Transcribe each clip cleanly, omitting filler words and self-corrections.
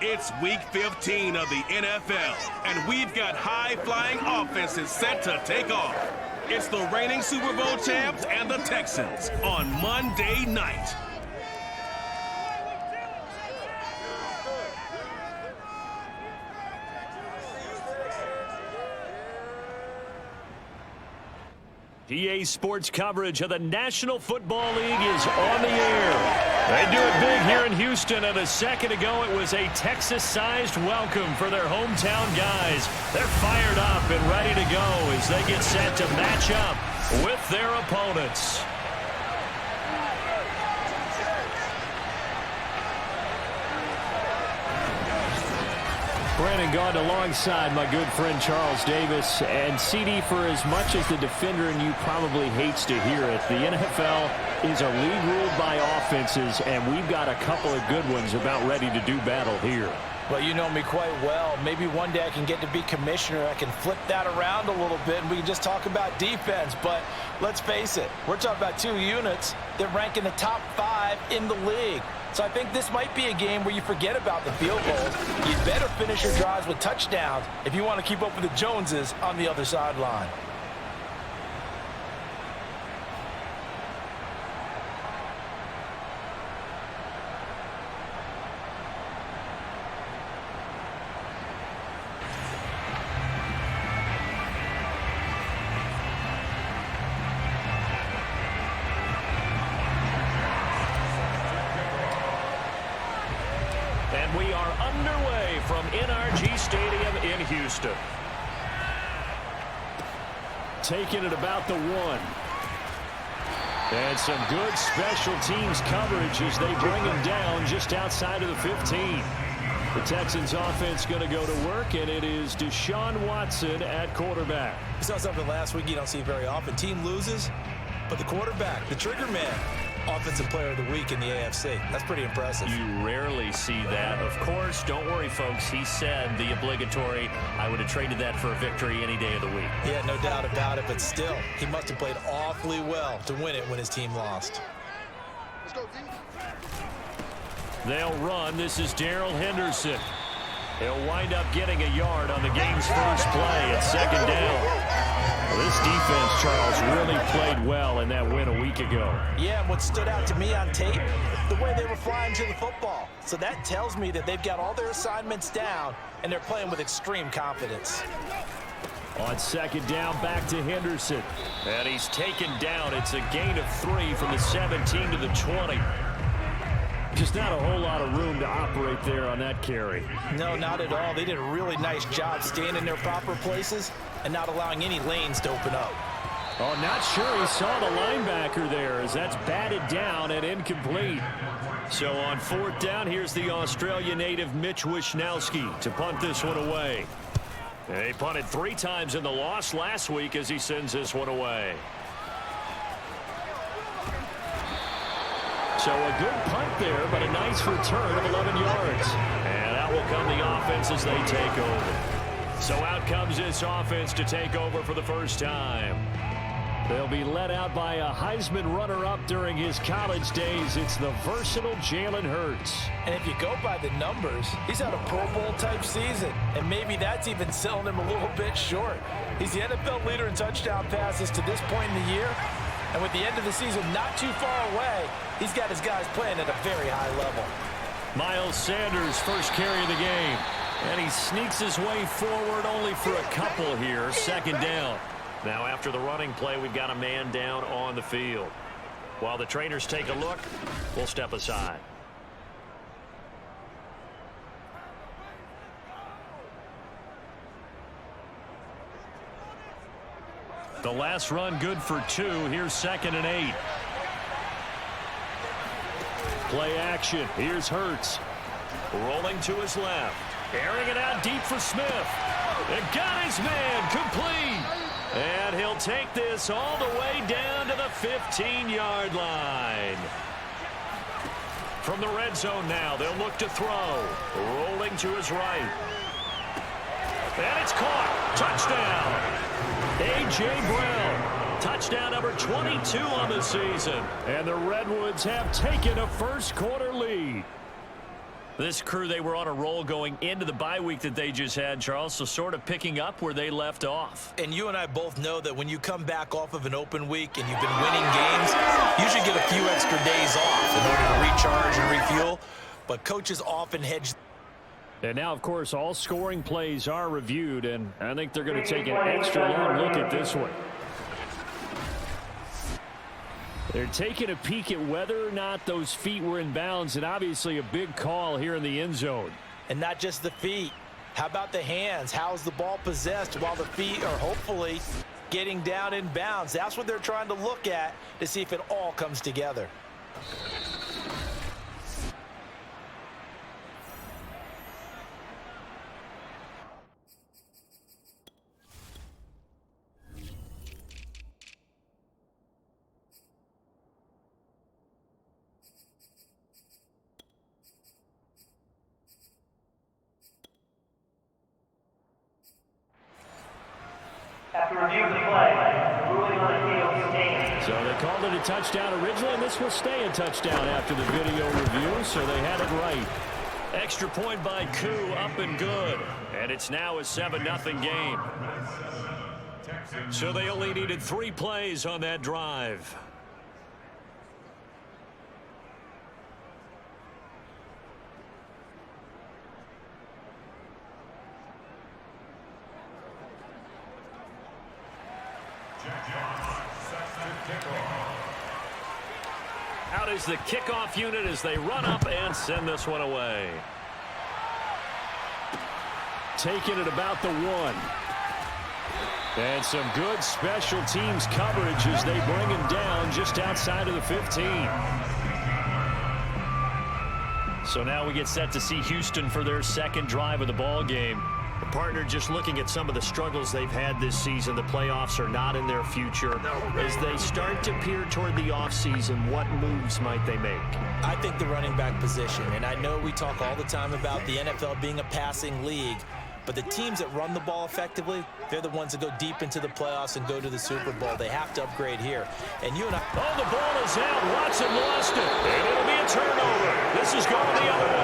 It's Week 15 of the NFL, and we've got high-flying offenses set to take off. It's the reigning Super Bowl champs and the Texans on Monday night. EA Sports coverage of the National Football League is on the air. They do it big here in Houston, and a second ago it was a Texas-sized welcome for their hometown guys. They're fired up and ready to go as they get set to match up with their opponents. Brandon Gaudin alongside my good friend Charles Davis. And CD, for as much as the defender in you probably hates to hear it, the NFL is a league ruled by offenses, and we've got a couple of good ones about ready to do battle here. Well, you know me quite well. Maybe one day I can get to be commissioner. I can flip that around a little bit, and we can just talk about defense. But let's face it, we're talking about two units that rank in the top 5 in the league. So I think this might be a game where you forget about the field goals. You better finish your drives with touchdowns if you want to keep up with the Joneses on the other sideline. And we are underway from NRG Stadium in Houston. Taking it about the 1. And some good special teams coverage as they bring him down just outside of the 15. The Texans offense going to go to work, and it is Deshaun Watson at quarterback. We saw something last week you don't see very often. Team loses, but the quarterback, the trigger man, Offensive Player of the Week in the AFC. That's pretty impressive. You rarely see that. Of course, don't worry, folks. He said the obligatory, I would have traded that for a victory any day of the week. Yeah, no doubt about it, but still, he must have played awfully well to win it when his team lost. Let's go, D. They'll run. This is Darrell Henderson. He'll wind up getting a yard on the game's first play at second down. Well, this defense, Charles, really played well in that win a week ago. Yeah, and what stood out to me on tape, the way they were flying to the football. So that tells me that they've got all their assignments down, and they're playing with extreme confidence. On second down, back to Henderson. And he's taken down. It's a gain of 3 from the 17 to the 20. Just not a whole lot of room to operate there on that carry. No, not at all. They did a really nice job staying in their proper places and not allowing any lanes to open up. Oh, not sure he saw the linebacker there as that's batted down and incomplete. So on fourth down, here's the Australia native Mitch Wishnowsky to punt this one away. He punted 3 times in the loss last week as he sends this one away. So a good punt there, but a nice return of 11 yards. And out will come the offense as they take over. So out comes this offense to take over for the first time. They'll be led out by a Heisman runner-up during his college days. It's the versatile Jalen Hurts. And if you go by the numbers, he's had a Pro Bowl-type season. And maybe that's even selling him a little bit short. He's the NFL leader in touchdown passes to this point in the year. And with the end of the season not too far away, he's got his guys playing at a very high level. Miles Sanders, first carry of the game. And he sneaks his way forward only for a couple here. Second down. Now after the running play, we've got a man down on the field. While the trainers take a look, we'll step aside. The last run good for 2. Here's 2nd and 8. Play action. Here's Hurts. Rolling to his left. Airing it out deep for Smith. And got his man complete. And he'll take this all the way down to the 15-yard line. From the red zone now, they'll look to throw. Rolling to his right. And it's caught. Touchdown. A.J. Brown, touchdown number 22 on the season. And the Redwoods have taken a first-quarter lead. This crew, they were on a roll going into the bye week that they just had, Charles, so sort of picking up where they left off. And you and I both know that when you come back off of an open week and you've been winning games, you should get a few extra days off in order to recharge and refuel. But coaches often hedge. And now, of course, all scoring plays are reviewed, and I think they're going to take an extra long look at this one. They're taking a peek at whether or not those feet were in bounds, and obviously a big call here in the end zone. And not just the feet. How about the hands? How's the ball possessed while the feet are hopefully getting down in bounds? That's what they're trying to look at to see if it all comes together. After reviewing the play, ruling on the field stands. So they called it a touchdown originally, and this will stay a touchdown after the video review, so they had it right. Extra point by Koo, up and good. And it's now a 7-0 game. So they only needed 3 plays on that drive. Out is the kickoff unit as they run up and send this one away. Taking it about the 1. And some good special teams coverage as they bring him down just outside of the 15. So now we get set to see Houston for their second drive of the ball game. The partner, just looking at some of the struggles they've had this season, the playoffs are not in their future. As they start to peer toward the offseason, what moves might they make? I think the running back position, and I know we talk all the time about the NFL being a passing league, but the teams that run the ball effectively, they're the ones that go deep into the playoffs and go to the Super Bowl. They have to upgrade here. And you and I... Oh, the ball is out. Watson lost it. And it'll be a turnover. This is going the other way.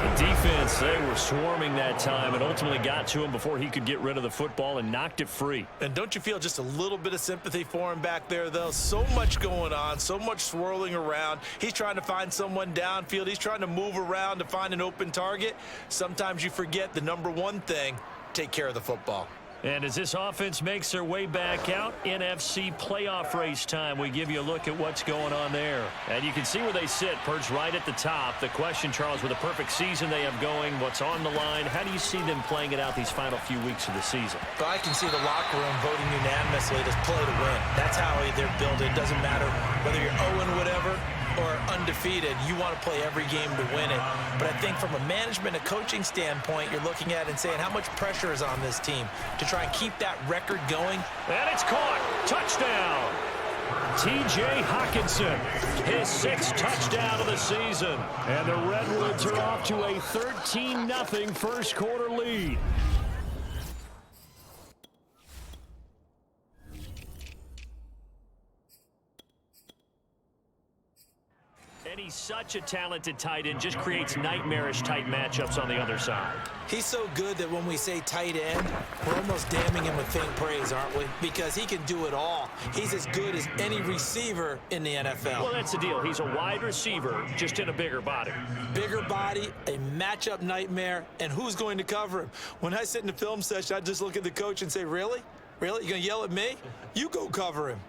The defense, they were swarming that time and ultimately got to him before he could get rid of the football and knocked it free. And don't you feel just a little bit of sympathy for him back there, though? So much going on, so much swirling around. He's trying to find someone downfield. He's trying to move around to find an open target. Sometimes you forget the number one thing, take care of the football. And as this offense makes their way back out, NFC playoff race time, we give you a look at what's going on there. And you can see where they sit, perched right at the top. The question, Charles, with a perfect season they have going, what's on the line, how do you see them playing it out these final few weeks of the season? Well, I can see the locker room voting unanimously to play to win. That's how they're built. It doesn't matter whether you're 0 whatever or undefeated. You want to play every game to win it. But I think from a management and coaching standpoint, you're looking at it and saying how much pressure is on this team to try and keep that record going. And it's caught. Touchdown. T.J. Hockenson, his 6th touchdown of the season. And the Redwoods are off to a 13-0 first quarter lead. And he's such a talented tight end, just creates nightmarish type matchups on the other side. He's so good that when we say tight end, we're almost damning him with faint praise, aren't we? Because he can do it all. He's as good as any receiver in the NFL. Well, that's the deal. He's a wide receiver, just in a bigger body. Bigger body, a matchup nightmare, and who's going to cover him? When I sit in the film session, I just look at the coach and say, really? Really? You're going to yell at me? You go cover him.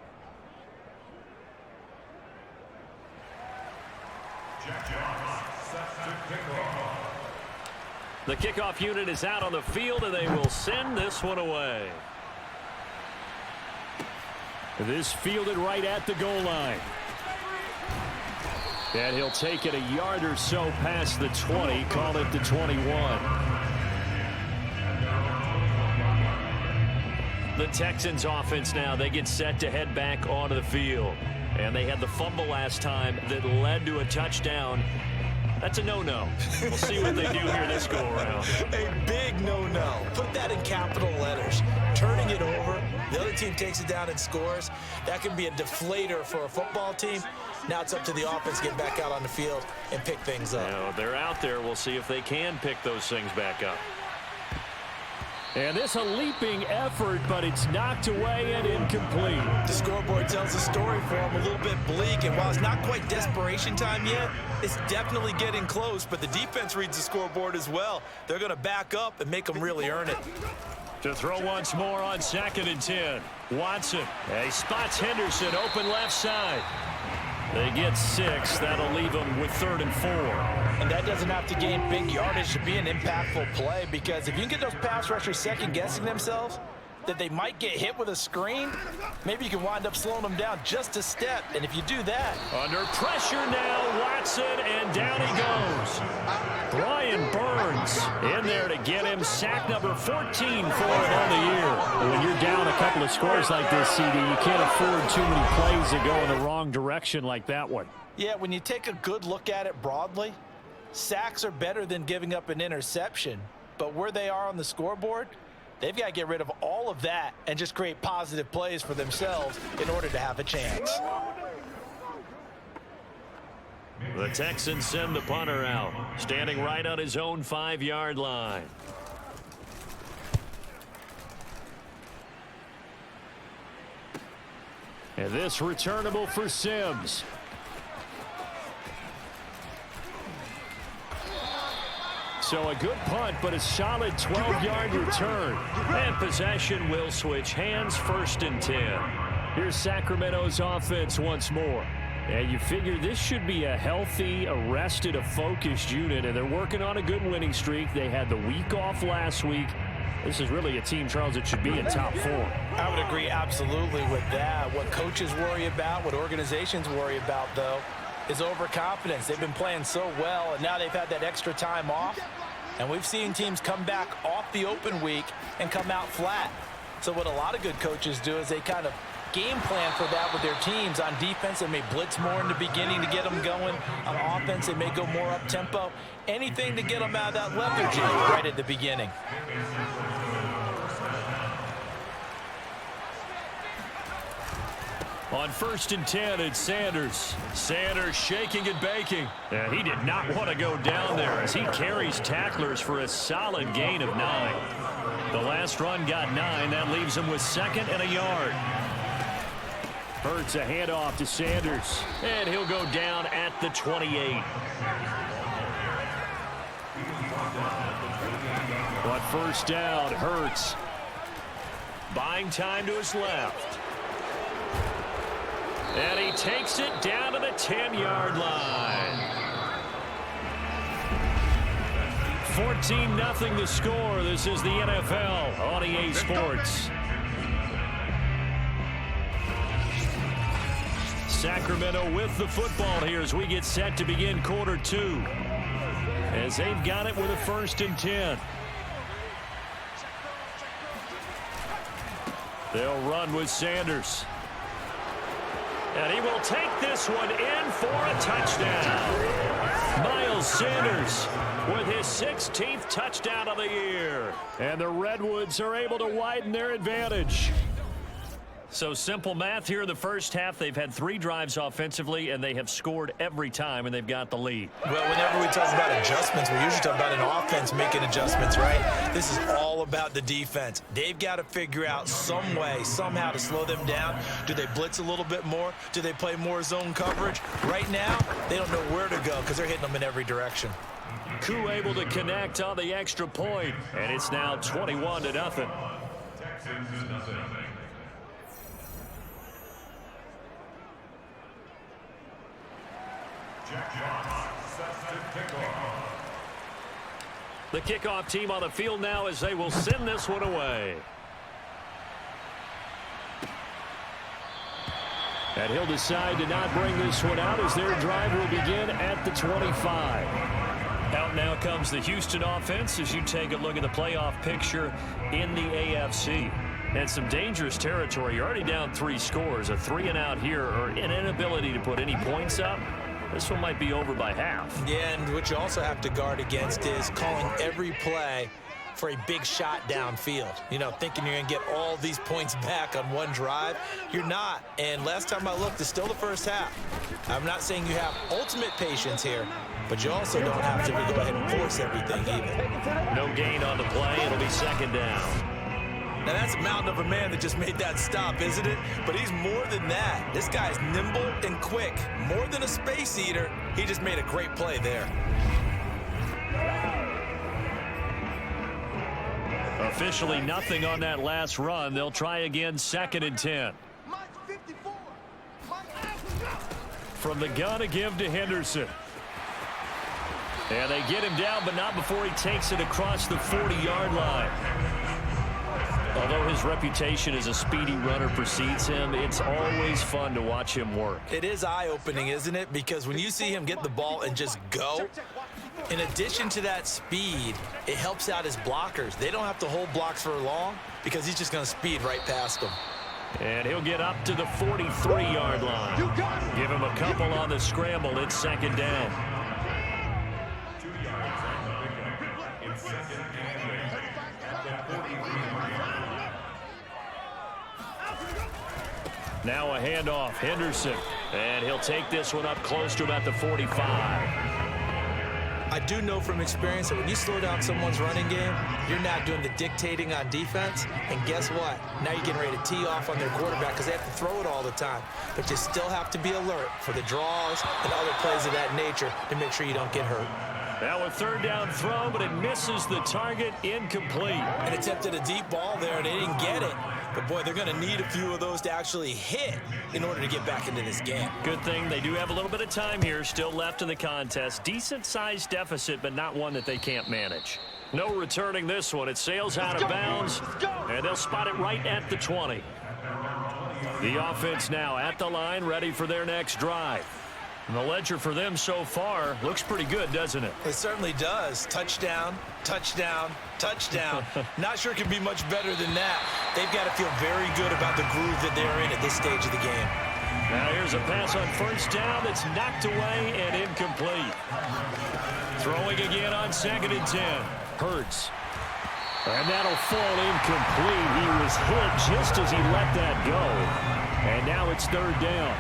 The kickoff unit is out on the field, and they will send this one away. This fielded right at the goal line. And he'll take it a yard or so past the 20, call it the 21. The Texans offense now, they get set to head back onto the field. And they had the fumble last time that led to a touchdown. That's a no-no. We'll see what they do here this go-around. A big no-no. Put that in capital letters. Turning it over, the other team takes it down and scores. That can be a deflator for a football team. Now it's up to the offense to get back out on the field and pick things up. Now, they're out there. We'll see if they can pick those things back up. And this a leaping effort, but it's knocked away and incomplete. The scoreboard tells a story for them, a little bit bleak, and while it's not quite desperation time yet, it's definitely getting close, but the defense reads the scoreboard as well. They're going to back up and make them really earn it. To throw once more on 2nd and 10. Watson. He spots Henderson open left side. They get 6. That'll leave them with 3rd and 4. And that doesn't have to gain big yardage to be an impactful play, because if you can get those pass rushers second-guessing themselves, that they might get hit with a screen, maybe you can wind up slowing them down just a step. And if you do that... Under pressure now, Watson, and down he goes. Brian Burns in there to get him sack number 14 for him on the year. When you're down a couple of scores like this, CD, you can't afford too many plays that go in the wrong direction like that one. Yeah, when you take a good look at it broadly, sacks are better than giving up an interception. But where they are on the scoreboard, they've got to get rid of all of that and just create positive plays for themselves in order to have a chance. The Texans send the punter out, standing right on his own 5-yard line. And this returnable for Sims. So a good punt, but a solid 12-yard return. And possession will switch hands, 1st and 10. Here's Sacramento's offense once more. And you figure this should be a healthy, arrested, a focused unit, and they're working on a good winning streak. They had the week off last week. This is really a team, Charles, that should be in top 4. I would agree absolutely with that. What coaches worry about, what organizations worry about, though, is overconfidence. They've been playing so well, and now they've had that extra time off. And we've seen teams come back off the open week and come out flat. So what a lot of good coaches do is they kind of game plan for that with their teams. On defense, they may blitz more in the beginning to get them going. On offense, they may go more up-tempo. Anything to get them out of that lethargy right at the beginning. On 1st and 10, it's Sanders. Sanders shaking and baking. And he did not want to go down there as he carries tacklers for a solid gain of 9. The last run got 9. That leaves him with 2nd and a yard. Hurts a handoff to Sanders. And he'll go down at the 28. But 1st down, Hurts. Buying time to his left. And he takes it down to the 10-yard line. 14-0 the score. This is the NFL on EA Sports. Sacramento with the football here as we get set to begin quarter 2. As they've got it with a 1st and 10. They'll run with Sanders. And he will take this one in for a touchdown. Miles Sanders with his 16th touchdown of the year. And the Redwoods are able to widen their advantage. So simple math here in the first half. They've had 3 drives offensively, and they have scored every time, and they've got the lead. Well, whenever we talk about adjustments, we usually talk about an offense making adjustments, right? This is all about the defense. They've got to figure out some way, somehow to slow them down. Do they blitz a little bit more? Do they play more zone coverage? Right now, they don't know where to go because they're hitting them in every direction. Koo able to connect on the extra point, and it's now 21-0. The kickoff team on the field now as they will send this one away. And he'll decide to not bring this one out as their drive will begin at the 25. Out now comes the Houston offense as you take a look at the playoff picture in the AFC. And some dangerous territory. You're already down 3 scores. A 3-and-out here or an inability to put any points up. This one might be over by half. Yeah, and what you also have to guard against is calling every play for a big shot downfield. You know, thinking you're going to get all these points back on one drive. You're not. And last time I looked, it's still the first half. I'm not saying you have ultimate patience here, but you also don't have to go ahead and force everything either. No gain on the play. It'll be second down. Now, that's a mountain of a man that just made that stop, isn't it? But he's more than that. This guy's nimble and quick. More than a space eater, he just made a great play there. Officially nothing on that last run. They'll try again, 2nd and 10. From the gun, a give to Henderson. And they get him down, but not before he takes it across the 40-yard line. Although his reputation as a speedy runner precedes him, it's always fun to watch him work. It is eye-opening, isn't it? Because when you see him get the ball and just go, in addition to that speed, it helps out his blockers. They don't have to hold blocks for long because he's just going to speed right past them. And he'll get up to the 43-yard line. Give him a couple on the scramble. It's 2nd down. Now a handoff, Henderson. And he'll take this one up close to about the 45. I do know from experience that when you slow down someone's running game, you're not doing the dictating on defense. And guess what? Now you're getting ready to tee off on their quarterback because they have to throw it all the time. But you still have to be alert for the draws and other plays of that nature to make sure you don't get hurt. Now a 3rd down throw, but it misses the target, incomplete. And attempted a deep ball there, and they didn't get it. But, boy, they're going to need a few of those to actually hit in order to get back into this game. Good thing they do have a little bit of time here still left in the contest. Decent-sized deficit, but not one that they can't manage. No returning this one. It sails out of bounds, and they'll spot it right at the 20. The offense now at the line, ready for their next drive. And the ledger for them so far looks pretty good, doesn't it? It certainly does. Touchdown, touchdown, touchdown. Not sure it can be much better than that. They've got to feel very good about the groove that they're in at this stage of the game. Now here's a pass on 1st down that's knocked away and incomplete. Throwing again on 2nd and 10. Hurts. And that'll fall incomplete. He was hit just as he let that go. And now it's 3rd down.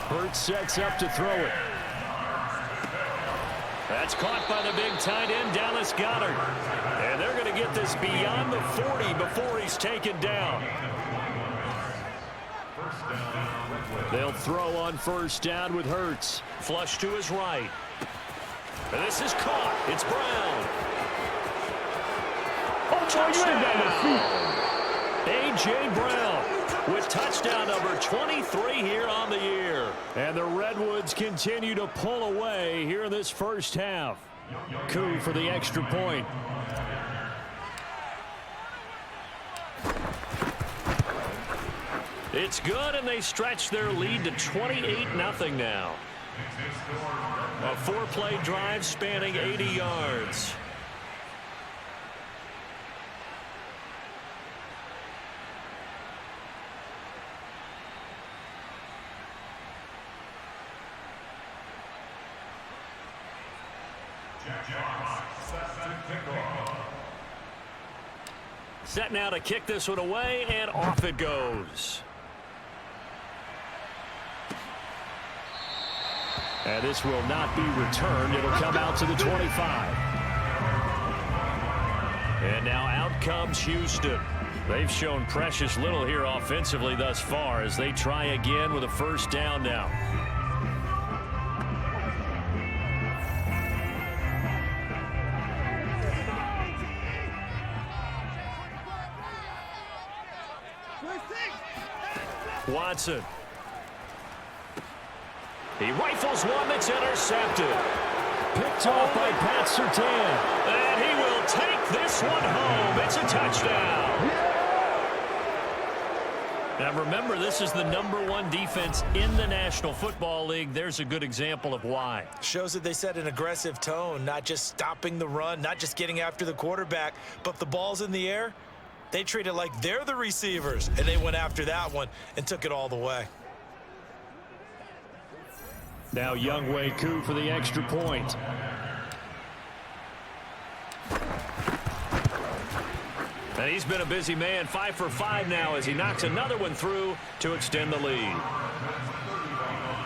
Hurts sets up to throw it. That's caught by the big tight end, Dallas Goedert. And they're going to get this beyond the 40 before he's taken down. They'll throw on 1st down with Hurts. Flush to his right. And this is caught. It's Brown. Touchdown! A.J. Brown with touchdown number 23 here on the year. And the Redwoods continue to pull away here in this 1st half. Coup for the extra point. It's good, and they stretch their lead to 28-0 now. A 4-play drive spanning 80 yards. Set now to kick this one away, and off it goes. And this will not be returned. It'll come out to the 25. And now out comes Houston. They've shown precious little here offensively thus far as they try again with a 1st down now. Watson. He rifles one that's intercepted. Picked off by Pat Surtain. And he will take this one home. It's a touchdown. Now remember, this is the #1 defense in the National Football League. There's a good example of why. Shows that they set an aggressive tone, not just stopping the run, not just getting after the quarterback, but if the ball's in the air, they treat it like they're the receivers, and they went after that one and took it all the way. Now Younghoe Koo for the extra point. And he's been a busy man, 5 for 5 now as he knocks another one through to extend the lead.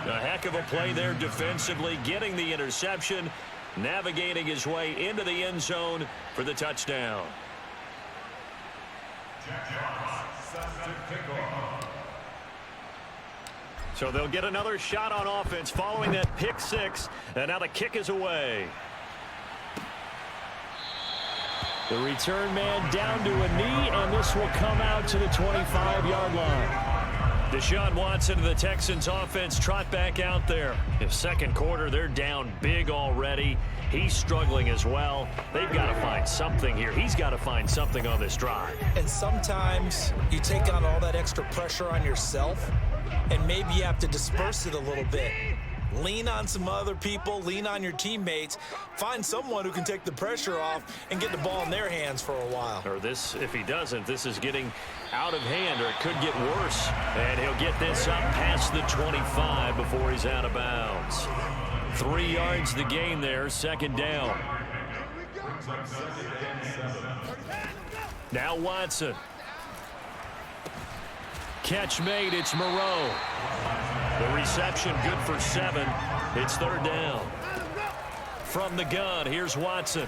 A heck of a play there defensively, getting the interception, navigating his way into the end zone for the touchdown. So they'll get another shot on offense following that pick six, and now the kick is away. The return man down to a knee, and this will come out to the 25-yard line. Deshaun Watson of the Texans offense trot back out there. In second quarter, they're down big already. He's struggling as well. They've got to find something here. He's got to find something on this drive. And sometimes you take on all that extra pressure on yourself, and maybe you have to disperse it a little bit. Lean on some other people, lean on your teammates, find someone who can take the pressure off and get the ball in their hands for a while. Or this, if he doesn't, this is getting out of hand, or it could get worse. And he'll get this up past the 25 before he's out of bounds. 3 yards the gain there, second down. Now Watson. Catch made, it's Moreau. The reception good for 7. It's third down. From the gun, here's Watson.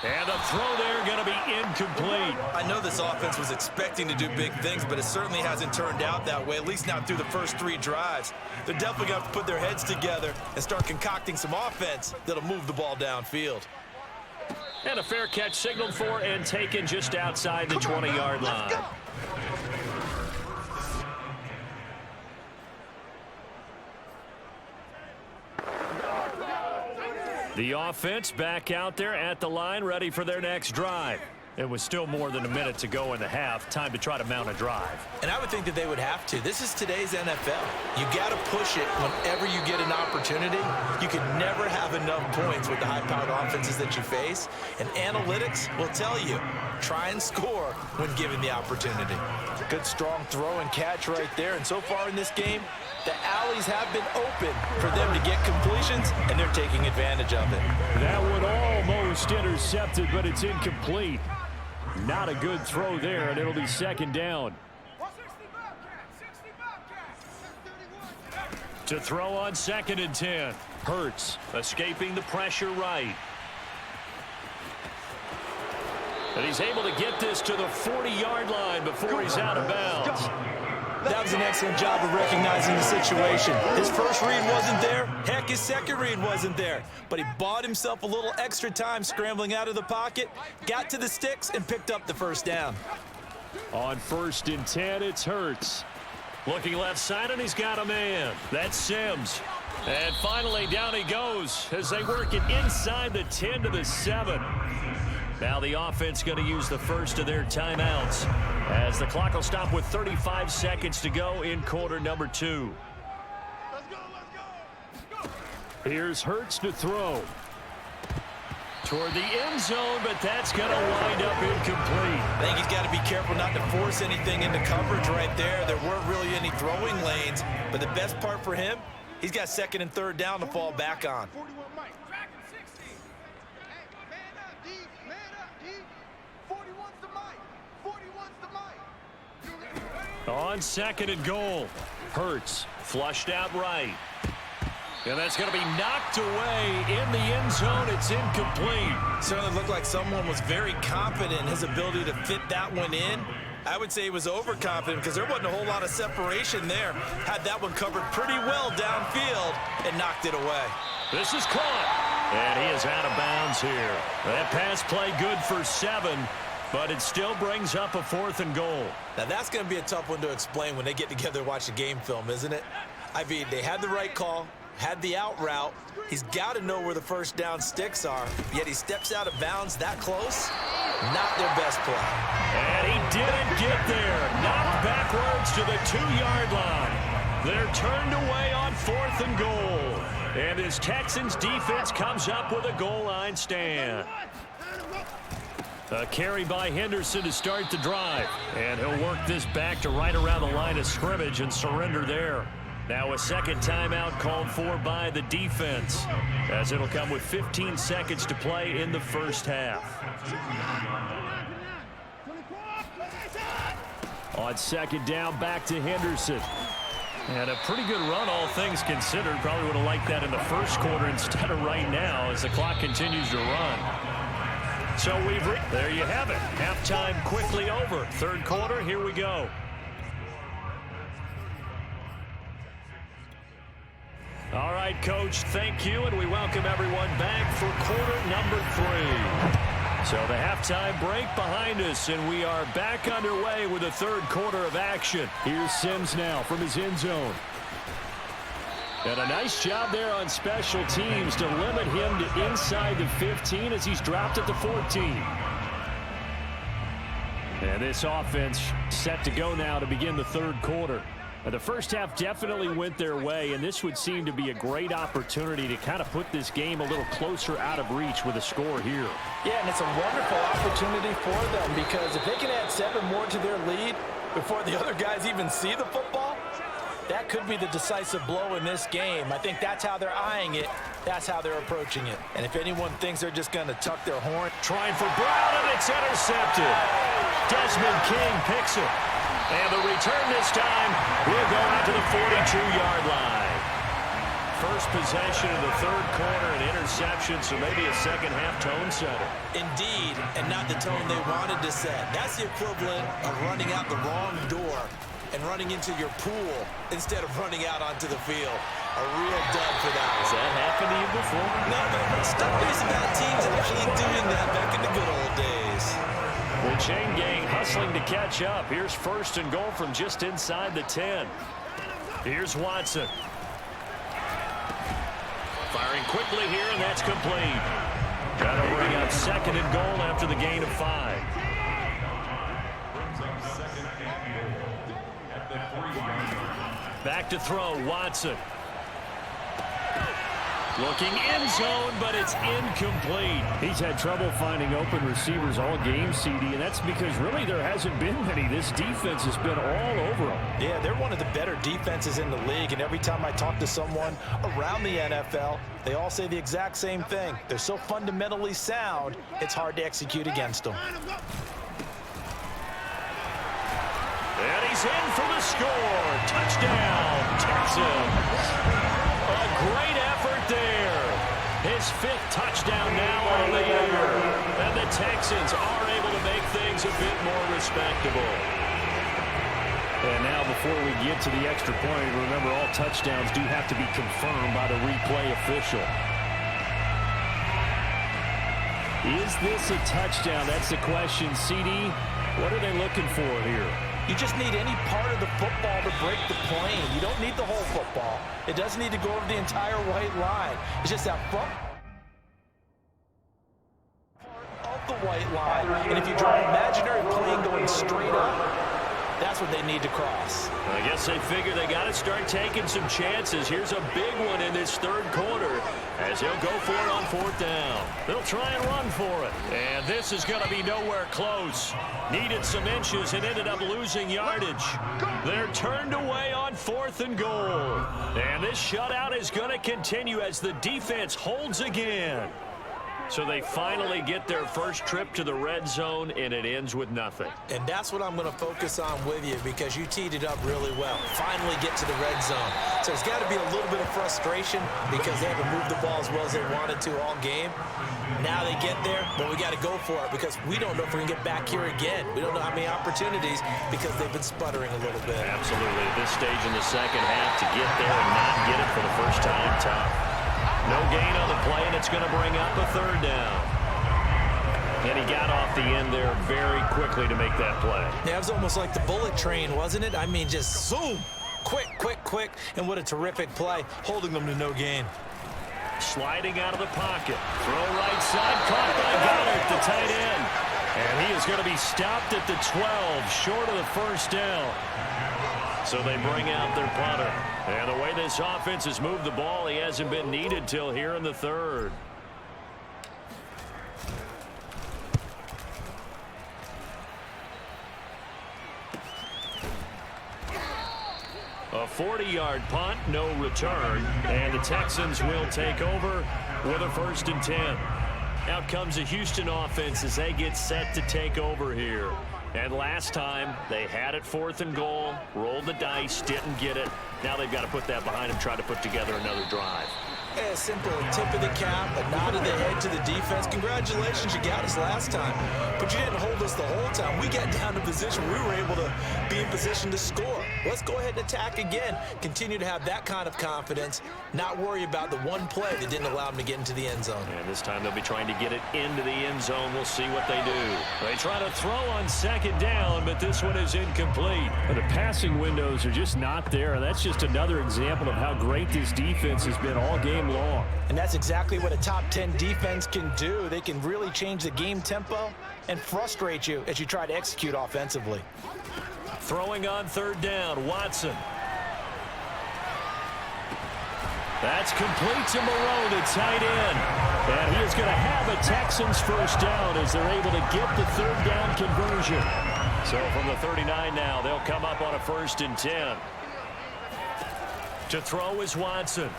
And the throw there going to be incomplete. I know this offense was expecting to do big things, but it certainly hasn't turned out that way, at least not through the first 3 drives. They're definitely going to have to put their heads together and start concocting some offense that'll move the ball downfield. And a fair catch signaled for and taken just outside the 20-yard line. The offense back out there at the line, ready for their next drive. It was still more than a minute to go in the half. Time to try to mount a drive. And I would think that they would have to. This is today's NFL. You got to push it whenever you get an opportunity. You can never have enough points with the high-powered offenses that you face. And analytics will tell you, try and score when given the opportunity. Good, strong throw and catch right there. And so far in this game, the alleys have been open for them to get completions, and they're taking advantage of it. That one almost intercepted, but it's incomplete. Not a good throw there, and it'll be second down. To throw on 2nd and 10. Hurts escaping the pressure right. And he's able to get this to the 40-yard line before he's out of bounds. That was an excellent job of recognizing the situation. His first read wasn't there. Heck, his second read wasn't there. But he bought himself a little extra time scrambling out of the pocket, got to the sticks, and picked up the first down. On 1st and 10, it's Hurts. Looking left side, and he's got a man. That's Sims. And finally, down he goes as they work it inside the 10 to the 7. Now the offense going to use the first of their timeouts as the clock will stop with 35 seconds to go in quarter number 2. Here's Hurts to throw. Toward the end zone, but that's going to wind up incomplete. I think he's got to be careful not to force anything into coverage right there. There weren't really any throwing lanes, but the best part for him, he's got 2nd and 3rd down to fall back on. On 2nd and goal, Hurts flushed out right. And that's going to be knocked away in the end zone. It's incomplete. Certainly looked like someone was very confident in his ability to fit that one in. I would say he was overconfident because there wasn't a whole lot of separation there. Had that one covered pretty well downfield and knocked it away. This is caught. And he is out of bounds here. That pass play good for 7. But it still brings up a 4th and goal. Now, that's going to be a tough one to explain when they get together and watch the game film, isn't it? I mean, they had the right call, had the out route. He's got to know where the first down sticks are, yet he steps out of bounds that close. Not their best play. And he didn't get there. Knocked backwards to the 2-yard line. They're turned away on 4th and goal. And this Texans defense comes up with a goal line stand. A carry by Henderson to start the drive. And he'll work this back to right around the line of scrimmage and surrender there. Now a second timeout called for by the defense, as it'll come with 15 seconds to play in the first half. On second down, back to Henderson. And a pretty good run, all things considered. Probably would have liked that in the first quarter instead of right now as the clock continues to run. So there you have it. Halftime quickly over. Third quarter, here we go. All right, Coach, thank you, and we welcome everyone back for quarter number 3. So the halftime break behind us, and we are back underway with the third quarter of action. Here's Sims now from his end zone. And a nice job there on special teams to limit him to inside the 15 as he's dropped at the 14. And this offense set to go now to begin the third quarter. The first half definitely went their way, and this would seem to be a great opportunity to kind of put this game a little closer out of reach with a score here. Yeah, and it's a wonderful opportunity for them because if they can add 7 more to their lead before the other guys even see the football, that could be the decisive blow in this game. I think that's how they're eyeing it. That's how they're approaching it. And if anyone thinks they're just going to tuck their horn. Trying for Brown, and it's intercepted. Desmond King picks it. And the return this time will go out to the 42-yard line. First possession of the third quarter, an interception, so maybe a second-half tone setter. Indeed, and not the tone they wanted to set. That's the equivalent of running out the wrong door and running into your pool instead of running out onto the field. A real dud for that one. Has that happened to you before? No. Stories about teams actually doing that back in the good old days. The chain gang hustling to catch up. Here's first and goal from just inside the 10. Here's Watson. Firing quickly here, and that's complete. That'll bring up second and goal after the gain of 5. Back to throw, Watson. Looking end zone, but it's incomplete. He's had trouble finding open receivers all game, CD, and that's because really there hasn't been many. This defense has been all over them. Yeah, they're one of the better defenses in the league, and every time I talk to someone around the NFL, they all say the exact same thing. They're so fundamentally sound, it's hard to execute against them. And he's in for the score. Touchdown, Texans. A great effort there. His 5th touchdown now on the year. And the Texans are able to make things a bit more respectable. And now before we get to the extra point, remember all touchdowns do have to be confirmed by the replay official. Is this a touchdown? That's the question. CD, what are they looking for here? You just need any part of the football to break the plane. You don't need the whole football. It doesn't need to go over the entire white line. It's just that front part of the white line. And if you draw an imaginary plane going straight up, that's what they need to cross. I guess they figure they got to start taking some chances. Here's a big one in this third quarter as he'll go for it on 4th down. They'll try and run for it. And this is going to be nowhere close. Needed some inches and ended up losing yardage. They're turned away on 4th and goal. And this shutout is going to continue as the defense holds again. So they finally get their first trip to the red zone, and it ends with nothing. And that's what I'm going to focus on with you because you teed it up really well. Finally get to the red zone. So there's got to be a little bit of frustration because they haven't moved the ball as well as they wanted to all game. Now they get there, but we got to go for it because we don't know if we're going to get back here again. We don't know how many opportunities because they've been sputtering a little bit. Absolutely. At this stage in the second half, to get there and not get it for the first time, tough. No gain on the play, and it's going to bring up a 3rd down. And he got off the end there very quickly to make that play. Yeah, it was almost like the bullet train, wasn't it? I mean, just zoom, quick, and what a terrific play, holding them to no gain. Sliding out of the pocket. Throw right side, caught by Goddard, the tight end. And he is going to be stopped at the 12, short of the first down. So they bring out their punter. And the way this offense has moved the ball, he hasn't been needed till here in the third. A 40-yard punt, no return, and the Texans will take over with a 1st and 10. Out comes the Houston offense as they get set to take over here. And last time, they had it 4th and goal, rolled the dice, didn't get it. Now they've got to put that behind them, try to put together another drive. A simple tip of the cap, a nod of the head to the defense. Congratulations, you got us last time. But you didn't hold us the whole time. We got down to position. We were able to be in position to score. Let's go ahead and attack again. Continue to have that kind of confidence. Not worry about the one play that didn't allow them to get into the end zone. And this time they'll be trying to get it into the end zone. We'll see what they do. They try to throw on 2nd down, but this one is incomplete. The passing windows are just not there. That's just another example of how great this defense has been all game long. And that's exactly what a top 10 defense can do. They can really change the game tempo and frustrate you as you try to execute offensively. Throwing on 3rd down, Watson. That's complete to Moreau, the tight end. And he is going to have a Texans 1st down as they're able to get the 3rd down conversion. So from the 39 now, they'll come up on a 1st and 10. To throw is Watson.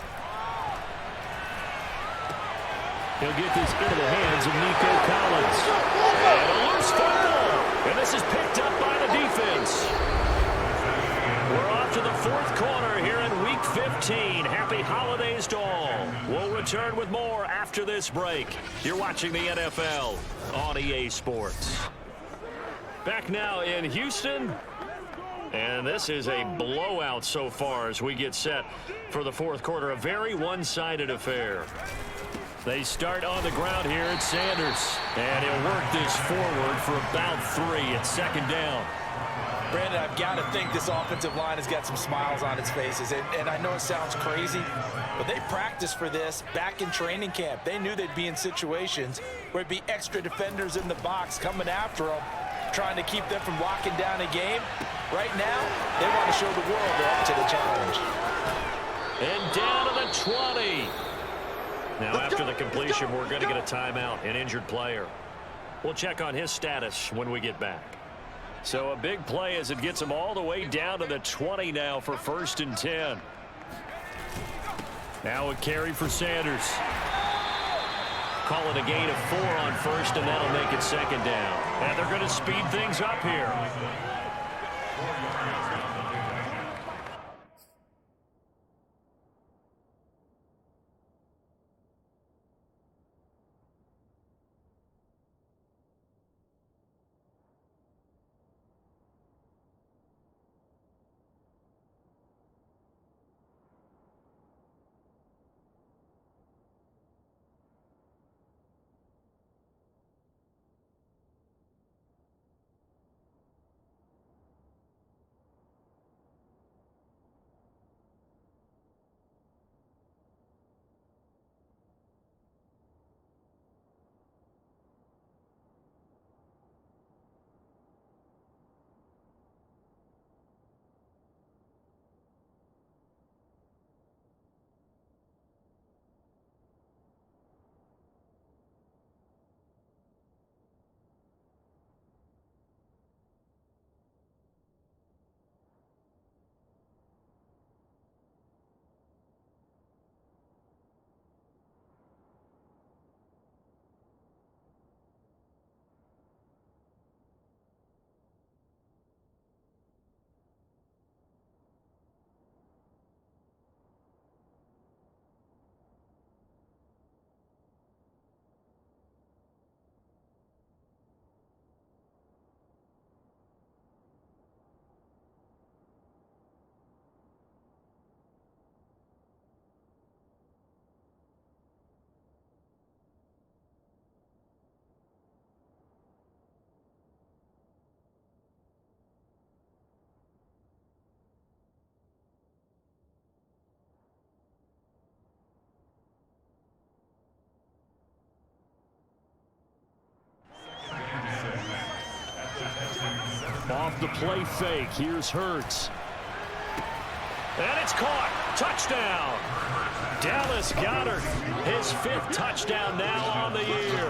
He'll get this into the hands of Nico Collins. And a loose football. And this is picked up by the defense. We're off to the 4th quarter here in Week 15. Happy holidays to all. We'll return with more after this break. You're watching the NFL on EA Sports. Back now in Houston. And this is a blowout so far as we get set for the 4th quarter. A very one-sided affair. They start on the ground here at Sanders. And he'll work this forward for about 3 at 2nd down. Brandon, I've got to think this offensive line has got some smiles on its faces. And I know it sounds crazy, but they practiced for this back in training camp. They knew they'd be in situations where it'd be extra defenders in the box coming after them, trying to keep them from locking down a game. Right now, they want to show the world they're up to the challenge. And down to the 20. Now, after the completion, we're going to get a timeout, an injured player. We'll check on his status when we get back. So a big play as it gets him all the way down to the 20 now for 1st and 10. Now a carry for Sanders. Call it a gain of 4 on 1st, and that'll make it 2nd down. And they're going to speed things up here. Off the play fake, here's Hurts. And it's caught. Touchdown. Dallas Goedert, his 5th touchdown now on the year.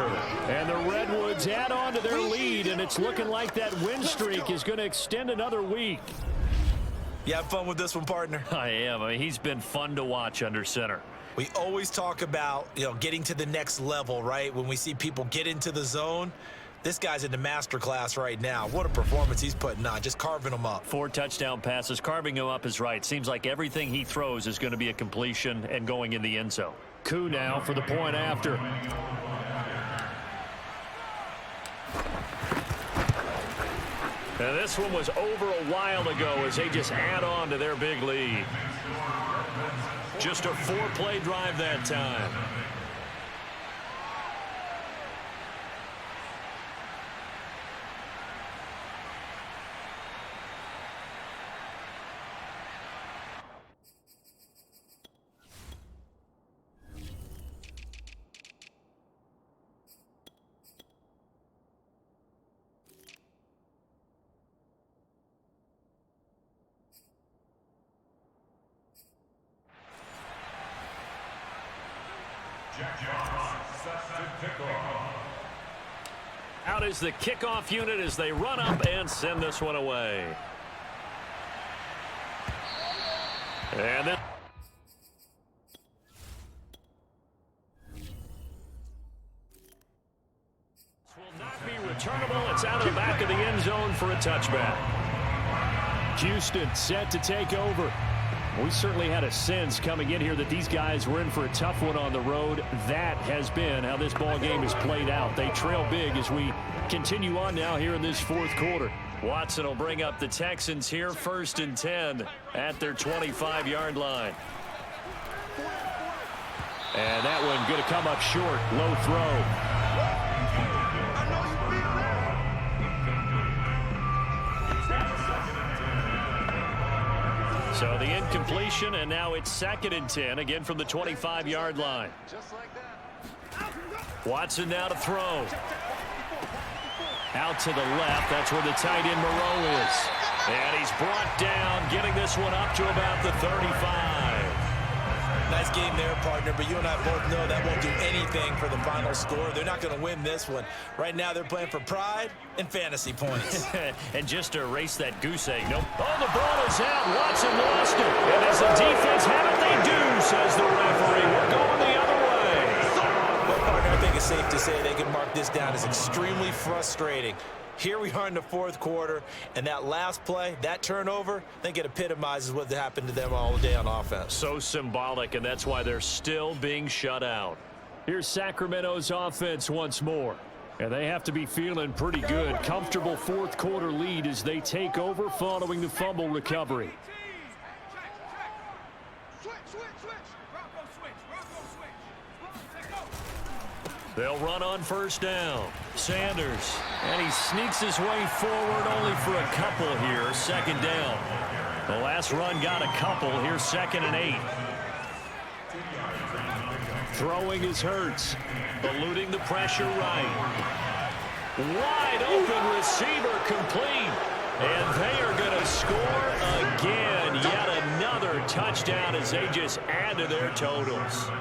And the Redwoods add on to their lead, and it's looking like that win streak is going to extend another week. You have fun with this one, partner? I am. I mean, he's been fun to watch under center. We always talk about, getting to the next level, right? When we see people get into the zone, this guy's in the master class right now. What a performance he's putting on, just carving them up. 4 touchdown passes. Carving him up is right. Seems like everything he throws is going to be a completion and going in the end zone. Koo now for the point after. And this one was over a while ago as they just add on to their big lead. Just a 4-play drive that time. Out is the kickoff unit as they run up and send this one away. And then this will not be returnable. It's out of the back of the end zone for a touchback. Houston set to take over. We certainly had a sense coming in here that these guys were in for a tough one on the road. That has been how this ball game has played out. They trail big as we continue on now here in this fourth quarter. Watson will bring up the Texans here, 1st and 10 at their 25-yard line. And that one going to come up short. Low throw. So the incompletion, and now it's 2nd and 10, again from the 25-yard line. Watson now to throw. Out to the left, that's where the tight end Moreau is. And he's brought down, getting this one up to about the 35. Nice game there, partner, but you and I both know that won't do anything for the final score. They're not going to win this one. Right now, they're playing for pride and fantasy points. And just to erase that goose egg. Nope. Oh, the ball is out. Watson lost it. And as the defense have it, they do, says the referee. We're going the other way. Well, partner, I think it's safe to say they can mark this down as extremely frustrating. Here we are in the fourth quarter, and that last play, that turnover, I think it epitomizes what happened to them all day on offense. So symbolic, and that's why they're still being shut out. Here's Sacramento's offense once more. And they have to be feeling pretty good. Comfortable fourth quarter lead as they take over following the fumble recovery. They'll run on 1st down. Sanders, and he sneaks his way forward only for a couple here. 2nd down. The last run got a couple. Here's 2nd and 8. Throwing is Hurts. Eluding the pressure right. Wide open receiver complete. And they are going to score again. Yet another touchdown as they just add to their totals.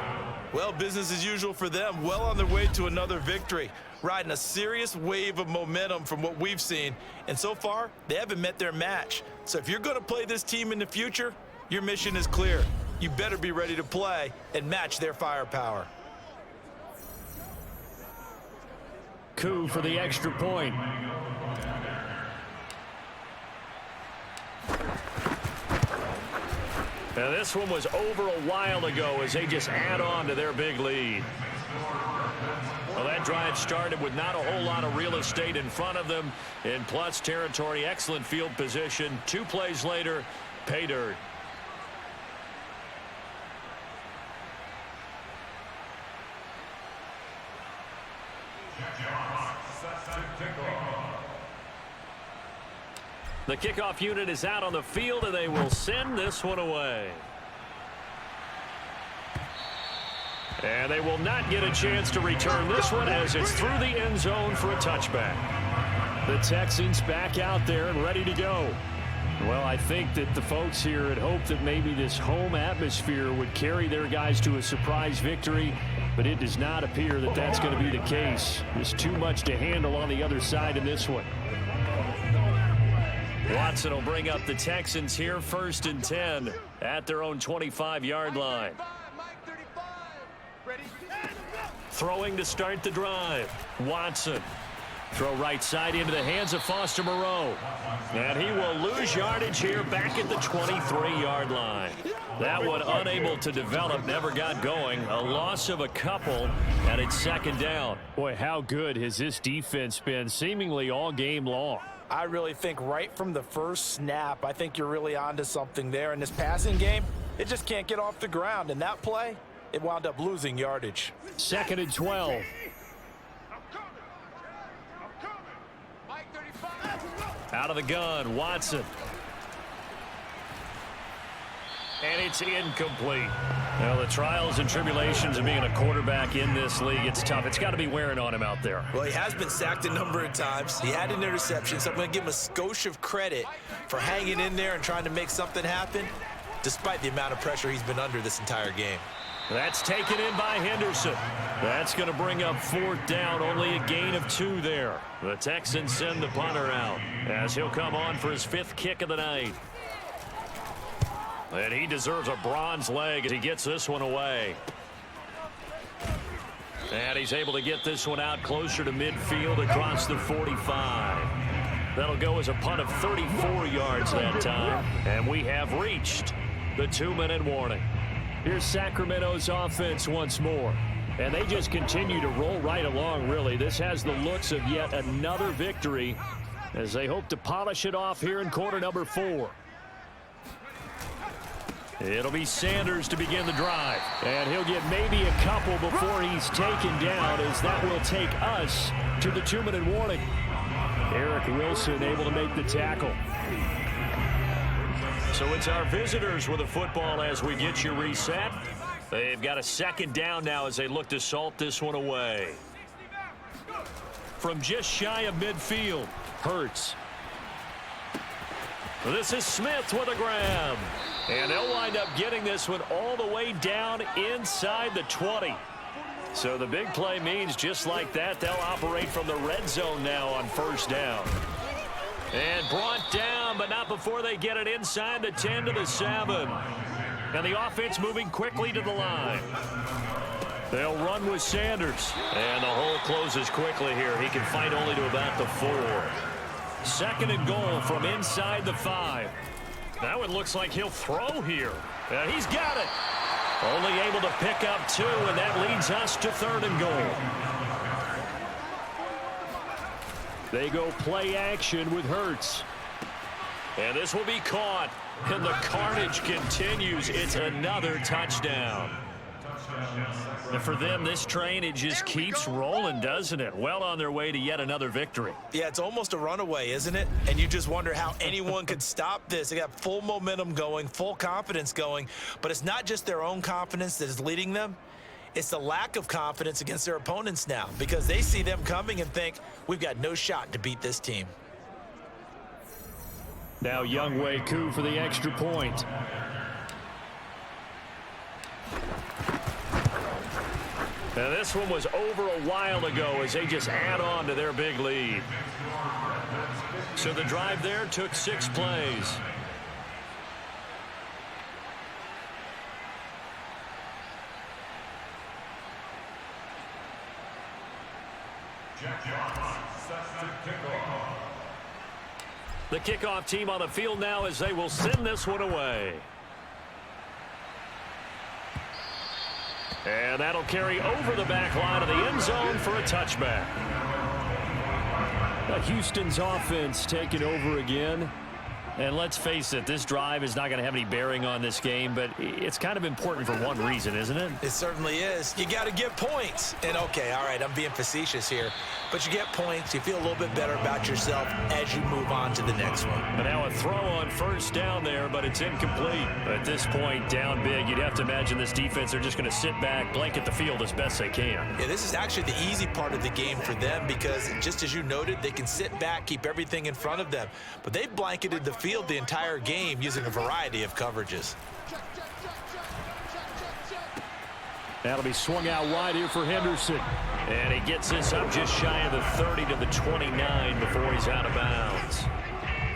Well, business as usual for them. Well on their way to another victory. Riding a serious wave of momentum from what we've seen. And so far, they haven't met their match. So if you're going to play this team in the future, your mission is clear. You better be ready to play and match their firepower. Koo for the extra point. Now this one was over a while ago as they just add on to their big lead. Well, that drive started with not a whole lot of real estate in front of them. In plus territory, excellent field position. 2 plays later, pay dirt. The kickoff unit is out on the field, and they will send this one away. And they will not get a chance to return this one as it's through the end zone for a touchback. The Texans back out there and ready to go. Well, I think that the folks here had hoped that maybe this home atmosphere would carry their guys to a surprise victory, but it does not appear that that's going to be the case. There's too much to handle on the other side in this one. Watson will bring up the Texans here, 1st and 10 at their own 25-yard line. Throwing to start the drive. Watson. Throw right side into the hands of Foster Moreau. And he will lose yardage here back at the 23-yard line. That one unable to develop, never got going. A loss of a couple, and it's 2nd down. Boy, how good has this defense been seemingly all game long? I really think right from the first snap, I think you're really onto something there. In this passing game, it just can't get off the ground. And that play, it wound up losing yardage. 2nd and 12. Out of the gun, Watson. And it's incomplete. Well, the trials and tribulations of being a quarterback in this league, it's tough. It's got to be wearing on him out there. Well, he has been sacked a number of times. He had an interception, so I'm going to give him a skosh of credit for hanging in there and trying to make something happen, despite the amount of pressure he's been under this entire game. That's taken in by Henderson. That's going to bring up 4th down, only a gain of 2 there. The Texans send the punter out as he'll come on for his 5th kick of the night. And he deserves a bronze leg as he gets this one away. And he's able to get this one out closer to midfield across the 45. That'll go as a punt of 34 yards that time. And we have reached the 2-minute warning. Here's Sacramento's offense once more. And they just continue to roll right along, really. This has the looks of yet another victory as they hope to polish it off here in quarter number 4. It'll be Sanders to begin the drive. And he'll get maybe a couple before he's taken down, as that will take us to the 2-minute warning. Eric Wilson able to make the tackle. So it's our visitors with the football as we get you reset. They've got a 2nd down now as they look to salt this one away. From just shy of midfield, Hurts. This is Smith with a grab. And they'll wind up getting this one all the way down inside the 20. So the big play means just like that, they'll operate from the red zone now on 1st down. And brought down, but not before they get it inside the 10 to the 7. And the offense moving quickly to the line. They'll run with Sanders. And the hole closes quickly here. He can fight only to about the 4. 2nd and goal from inside the 5. Now it looks like he'll throw here. And he's got it. Only able to pick up 2, and that leads us to 3rd and goal. They go play action with Hurts. And this will be caught. And the carnage continues. It's another touchdown. And for them, this train, it just keeps rolling, doesn't it? Well on their way to yet another victory. Yeah, it's almost a runaway, isn't it? And you just wonder how anyone could stop this. They got full momentum going, full confidence going. But it's not just their own confidence that is leading them. It's the lack of confidence against their opponents now, because they see them coming and think, we've got no shot to beat this team. Now Younghoe Koo for the extra point. Now this one was over a while ago as they just add on to their big lead. So the drive there took 6 plays. The kickoff team on the field now as they will send this one away. And that'll carry over the back line of the end zone for a touchback. Houston's offense taking over again. And let's face it, this drive is not going to have any bearing on this game, but it's kind of important for one reason, isn't it? It certainly is. You got to get points. And, okay, all right, I'm being facetious here. But you get points. You feel a little bit better about yourself as you move on to the next one. But now a throw on 1st down there, but it's incomplete. At this point, down big, you'd have to imagine this defense, they're just going to sit back, blanket the field as best they can. Yeah, this is actually the easy part of the game for them because, just as you noted, they can sit back, keep everything in front of them. But they've blanketed the field the entire game using a variety of coverages. That'll be swung out wide here for Henderson. And he gets this up just shy of the 30 to the 29 before he's out of bounds.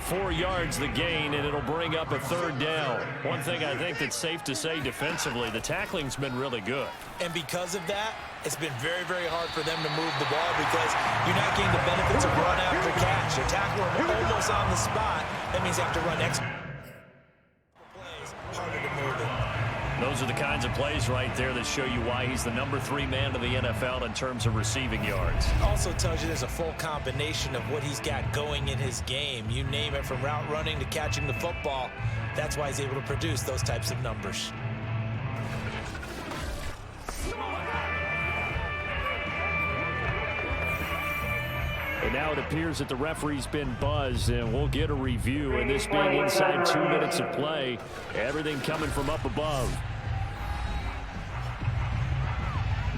4 yards the gain, and it'll bring up a 3rd down. One thing I think that's safe to say defensively, the tackling's been really good. And because of that, it's been very, very hard for them to move the ball because you're not getting the benefits of run after catch. They're tackling almost on the spot. That means you have to run extra plays, harder to move it. Those are the kinds of plays right there that show you why he's the number 3 man in the NFL in terms of receiving yards. Also tells you there's a full combination of what he's got going in his game. You name it, from route running to catching the football. That's why he's able to produce those types of numbers. And now it appears that the referee's been buzzed, and we'll get a review. And this being inside 2 minutes of play, everything coming from up above.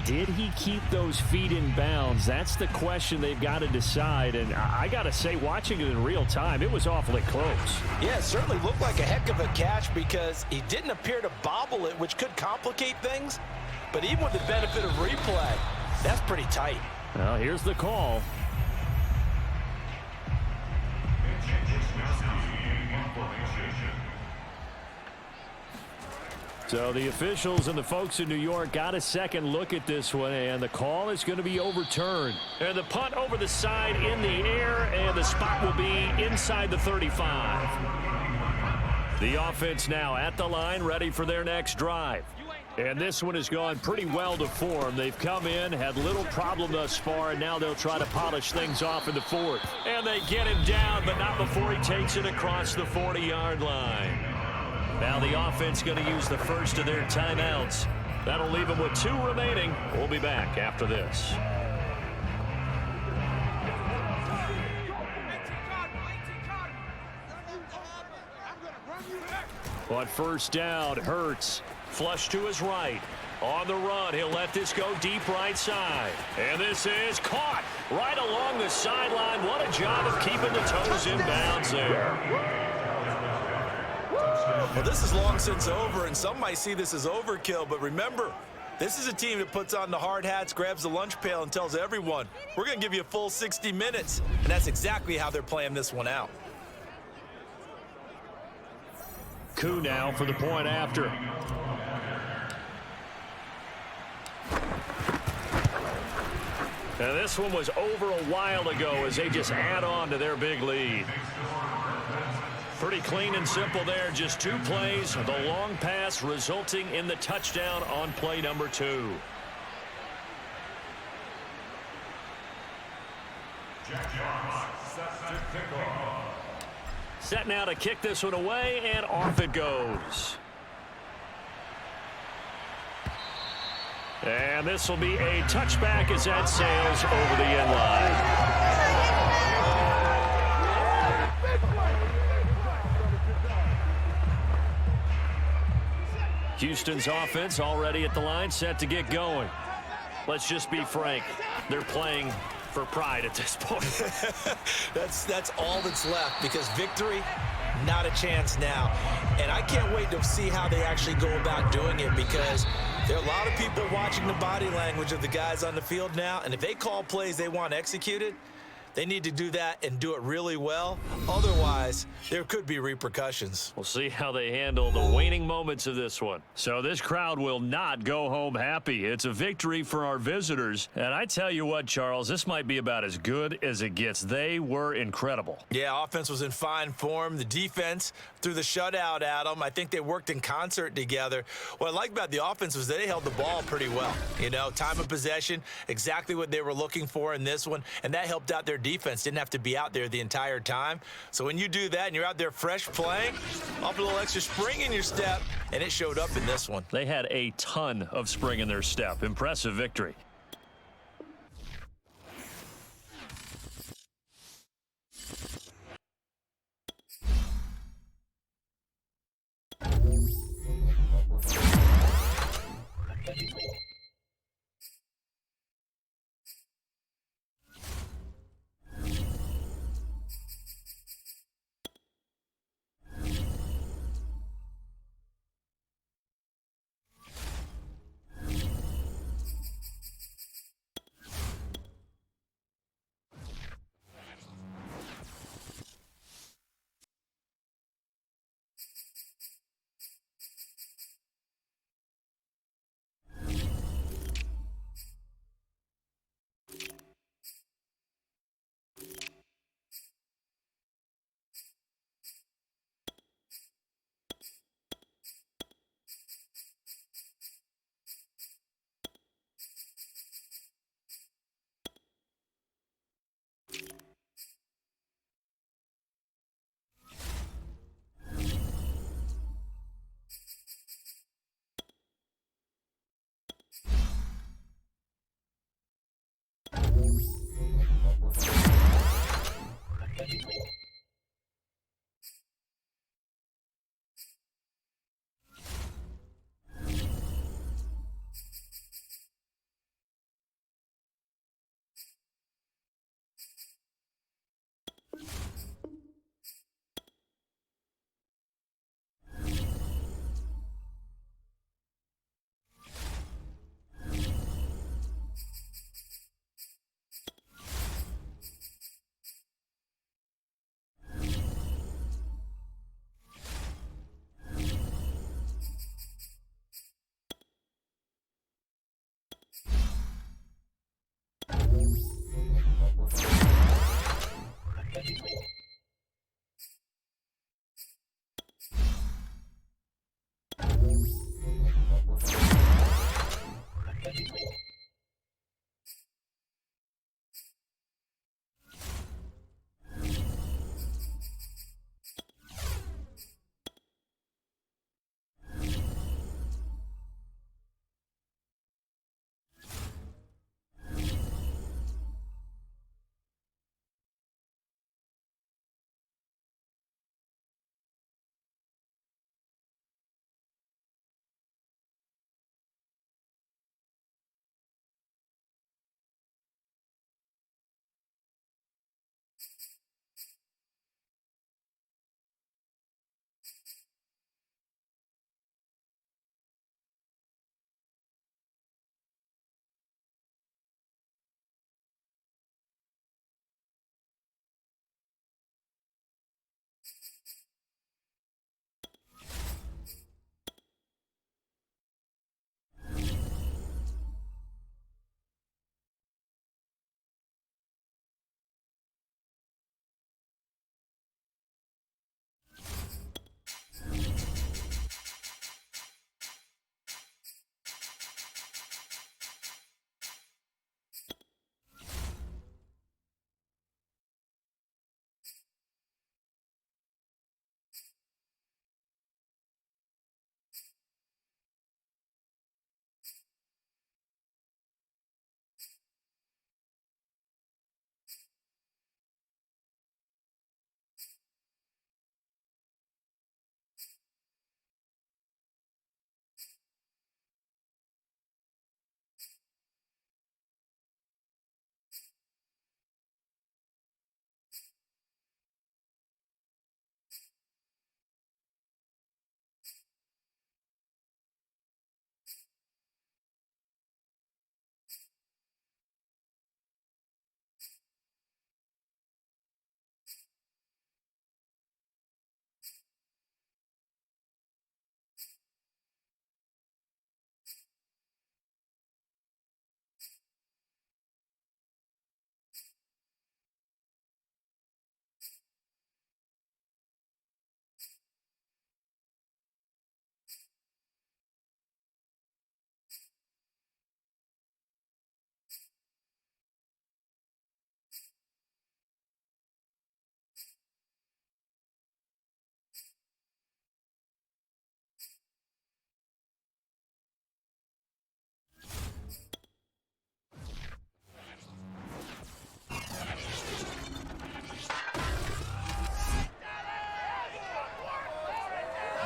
Did he keep those feet in bounds? That's the question they've got to decide. And I got to say, watching it in real time, it was awfully close. Yeah, it certainly looked like a heck of a catch because he didn't appear to bobble it, which could complicate things. But even with the benefit of replay, that's pretty tight. Well, here's the call. So the officials and the folks in New York got a second look at this one, and the call is going to be overturned. And the punt over the side in the air, and the spot will be inside the 35. The offense now at the line, ready for their next drive. And this one has gone pretty well to form. They've come in, had little problem thus far, and now they'll try to polish things off in the 4th. And they get him down, but not before he takes it across the 40-yard line. Now the offense going to use the first of their timeouts. That'll leave them with 2 remaining. We'll be back after this. On first down, Hurts. Flush to his right. On the run, he'll let this go deep right side. And this is caught right along the sideline. What a job of keeping the toes in bounds there. Well, this is long since over, and some might see this as overkill, but remember, this is a team that puts on the hard hats, grabs the lunch pail, and tells everyone, we're going to give you a full 60 minutes, and that's exactly how they're playing this one out. Koo now for the point after. And this one was over a while ago as they just add on to their big lead. Pretty clean and simple there. Just 2 plays. The long pass resulting in the touchdown on play number 2. Set now to kick this one away, and off it goes. And this will be a touchback as that sails over the end line. Houston's offense already at the line, set to get going. Let's just be frank. They're playing for pride at this point. That's all that's left, because victory, not a chance now. And I can't wait to see how they actually go about doing it, because there are a lot of people watching the body language of the guys on the field now, and if they call plays they want executed, they need to do that and do it really well. Otherwise, there could be repercussions. We'll see how they handle the waning moments of this one. So this crowd will not go home happy. It's a victory for our visitors. And I tell you what, Charles, this might be about as good as it gets. They were incredible. Yeah, offense was in fine form. The defense threw the shutout at them. I think they worked in concert together. What I like about the offense was they held the ball pretty well. You know, time of possession, exactly what they were looking for in this one, and that helped out their defense. Didn't have to be out there the entire time. So when you do that and you're out there fresh playing, up a little extra spring in your step, and it showed up in this one. They had a ton of spring in their step. Impressive victory.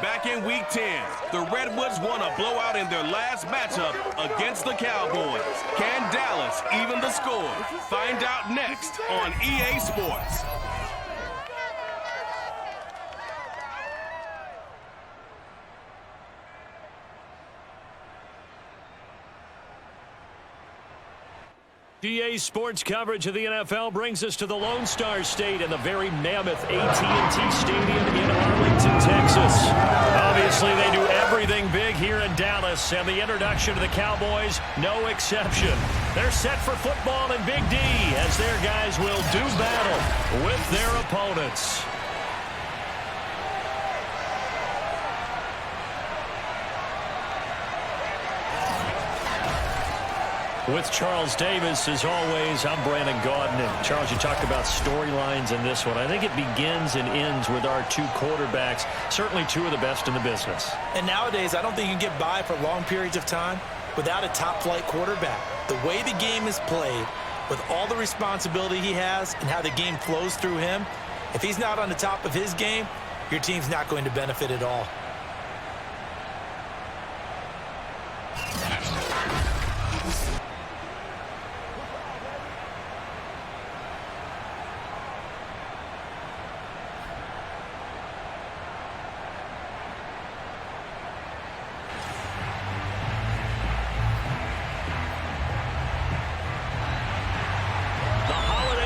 Back in Week 10, the Redwoods won a blowout in their last matchup against the Cowboys. Can Dallas even the score? Find out next on EA Sports. EA Sports coverage of the NFL brings us to the Lone Star State and the very mammoth AT&T Stadium in Arlington, Texas. Obviously, they do everything big here in Dallas, and the introduction to the Cowboys, no exception. They're set for football in Big D as their guys will do battle with their opponents. With Charles Davis, as always, I'm Brandon Gaudin. And Charles, you talked about storylines in this one. I think it begins and ends with our two quarterbacks, certainly two of the best in the business. And nowadays, I don't think you can get by for long periods of time without a top-flight quarterback. The way the game is played, with all the responsibility he has and how the game flows through him, if he's not on the top of his game, your team's not going to benefit at all.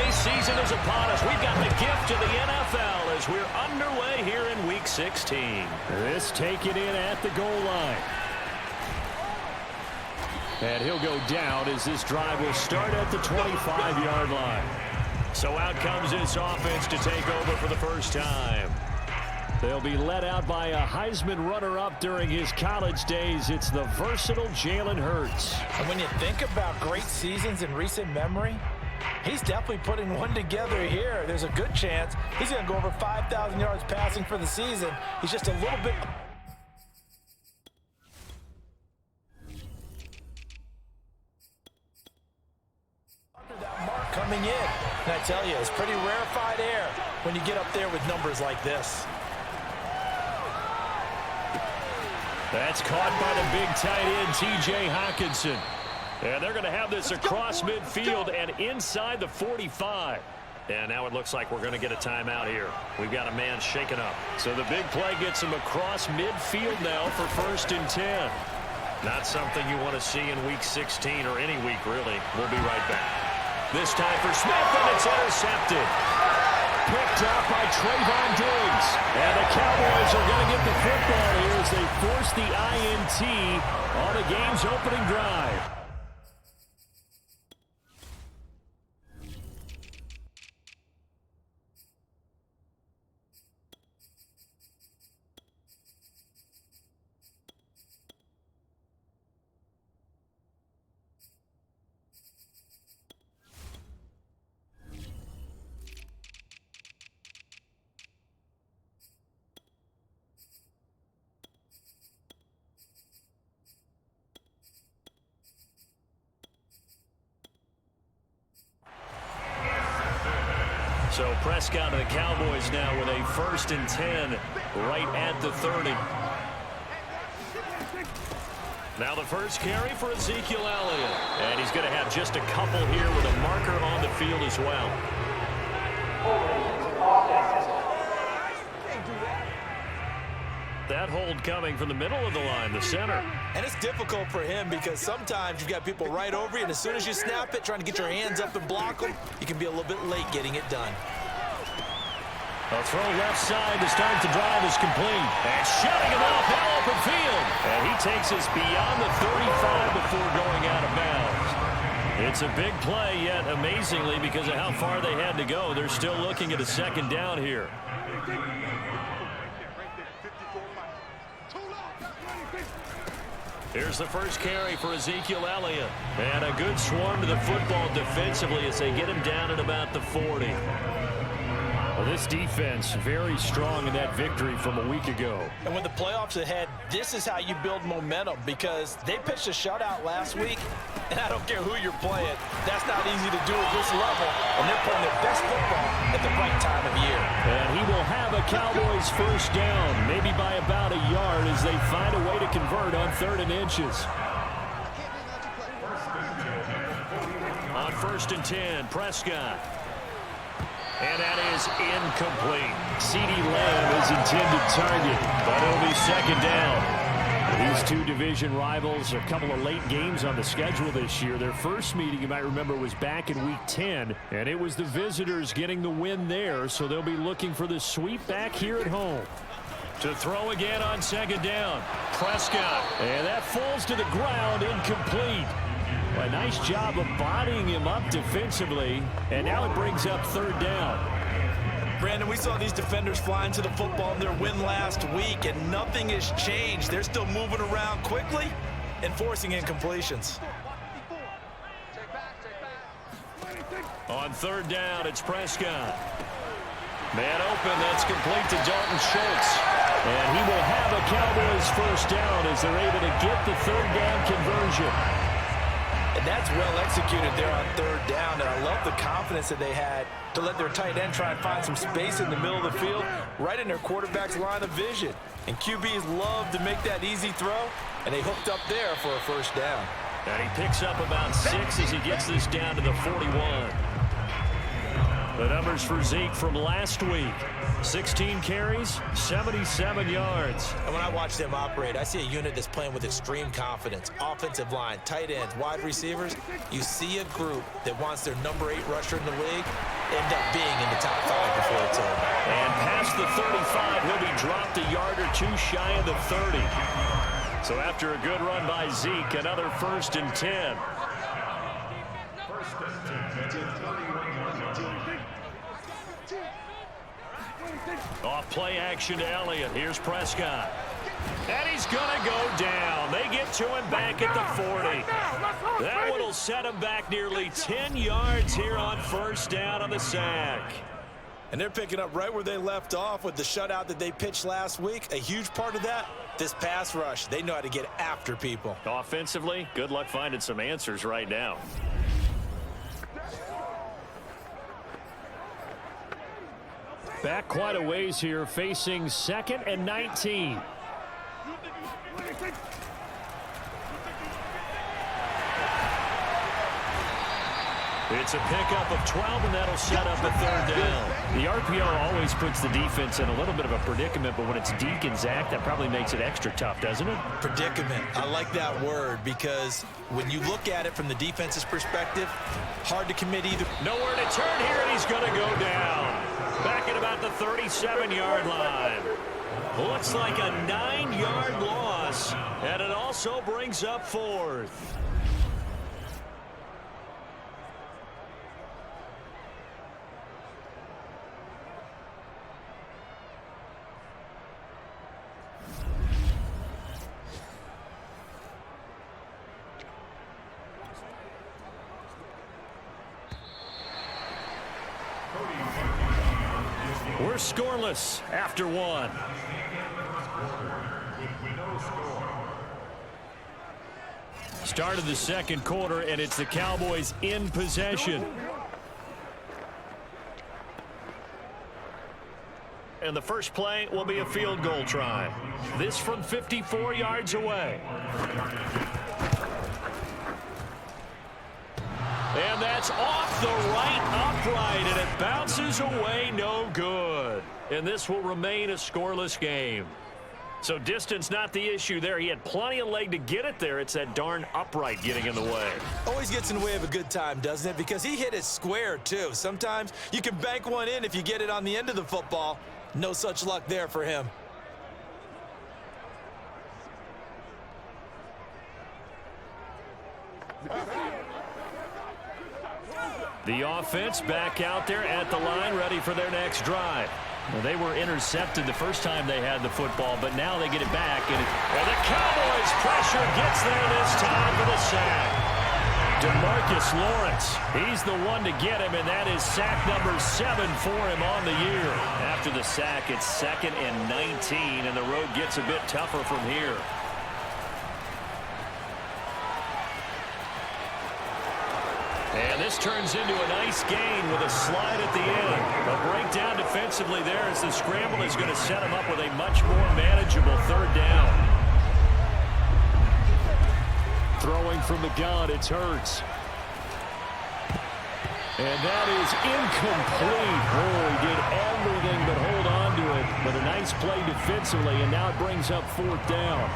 Season is upon us. We've got the gift of the NFL as we're underway here in Week 16. This taken in at the goal line. And he'll go down as this drive will start at the 25-yard line. So out comes this offense to take over for the first time. They'll be led out by a Heisman runner-up during his college days. It's the versatile Jalen Hurts. And when you think about great seasons in recent memory, he's definitely putting one together here. There's a good chance he's going to go over 5,000 yards passing for the season. He's just a little bit under that mark coming in. And I tell you, it's pretty rarefied air when you get up there with numbers like this. That's caught by the big tight end, T.J. Hockenson. And they're going to have this across midfield and inside the 45. And now it looks like we're going to get a timeout here. We've got a man shaken up. So the big play gets him across midfield now for 1st and 10. Not something you want to see in Week 16 or any week, really. We'll be right back. This time for Smith, and it's intercepted. Picked up by Trayvon Diggs. And the Cowboys are going to get the football here as they force the INT on the game's opening drive. So Prescott and the Cowboys now with a 1st and 10 right at the 30. Now the first carry for Ezekiel Elliott. And he's going to have just a couple here with a marker on the field as well. That hold coming from the middle of the line, the center. And it's difficult for him because sometimes you've got people right over you, and as soon as you snap it, trying to get your hands up and block them, you can be a little bit late getting it done. A throw left side to start the drive is complete. And shutting him off that open field. And he takes us beyond the 35 before going out of bounds. It's a big play, yet amazingly, because of how far they had to go, they're still looking at a 2nd down here. Here's the first carry for Ezekiel Elliott. And a good swarm to the football defensively as they get him down at about the 40. Well, this defense very strong in that victory from a week ago. And with the playoffs ahead, this is how you build momentum because they pitched a shutout last week. And I don't care who you're playing. That's not easy to do at this level. And they're playing their best football at the right time of year. And he will have a Cowboys first down, maybe by about a yard as they find a way to convert on 3rd and inches. On 1st and 10, Prescott. And that is incomplete. CeeDee Lamb is intended target, but it'll be 2nd down. These two division rivals, a couple of late games on the schedule this year. Their first meeting, you might remember, was back in Week 10, and it was the visitors getting the win there, so they'll be looking for the sweep back here at home. To throw again on 2nd down, Prescott. And that falls to the ground, incomplete. A nice job of bodying him up defensively, and now it brings up 3rd down. Brandon, we saw these defenders flying to the football in their win last week, and nothing has changed. They're still moving around quickly and forcing incompletions. On 3rd down, it's Prescott. Man open, that's complete to Dalton Schultz. And he will have a Cowboys first down as they're able to get the 3rd down conversion. And that's well executed there on 3rd down, and I love the confidence that they had to let their tight end try and find some space in the middle of the field, right in their quarterback's line of vision. And QBs love to make that easy throw, and they hooked up there for a first down. And he picks up about 6 as he gets this down to the 41. The numbers for Zeke from last week. 16 carries, 77 yards. And when I watch them operate, I see a unit that's playing with extreme confidence. Offensive line, tight ends, wide receivers. You see a group that wants their number 8 rusher in the league end up being in the top 5 before it's over. And past the 35, he'll be dropped a yard or two shy of the 30. So after a good run by Zeke, another 1st and 10. Off play action to Elliott. Here's Prescott. And he's going to go down. They get to him back at the 40. That one will set him back nearly 10 yards here on 1st down on the sack. And they're picking up right where they left off with the shutout that they pitched last week. A huge part of that, this pass rush. They know how to get after people. Offensively, good luck finding some answers right now. Back quite a ways here, facing 2nd and 19. It's a pickup of 12, and that'll set up a 3rd down. The RPO always puts the defense in a little bit of a predicament, but when it's Deke and Zach, that probably makes it extra tough, doesn't it? Predicament. I like that word because when you look at it from the defense's perspective, hard to commit either. Nowhere to turn here, and he's going to go down. Back at about the 37-yard line. Looks like a 9-yard loss, and it also brings up 4th. We're scoreless after 1. Start of the 2nd quarter, and it's the Cowboys in possession. And the first play will be a field goal try. This from 54 yards away. And that's off the right upright, and it bounces away, no good. And this will remain a scoreless game. So distance not the issue there. He had plenty of leg to get it there. It's that darn upright getting in the way. Always gets in the way of a good time, doesn't it? Because he hit it square, too. Sometimes you can bank one in if you get it on the end of the football. No such luck there for him. The offense back out there at the line, ready for their next drive. Well, they were intercepted the first time they had the football, but now they get it back. And the Cowboys' pressure gets there this time for the sack. DeMarcus Lawrence, he's the one to get him, and that is sack number 7 for him on the year. After the sack, it's 2nd and 19, and the road gets a bit tougher from here. And this turns into a nice gain with a slide at the end. A breakdown defensively there as the scramble is going to set him up with a much more manageable third down. Throwing from the gun, it's Hurts. And that is incomplete. Oh, he did everything but hold on to it. But a nice play defensively, and now it brings up fourth down.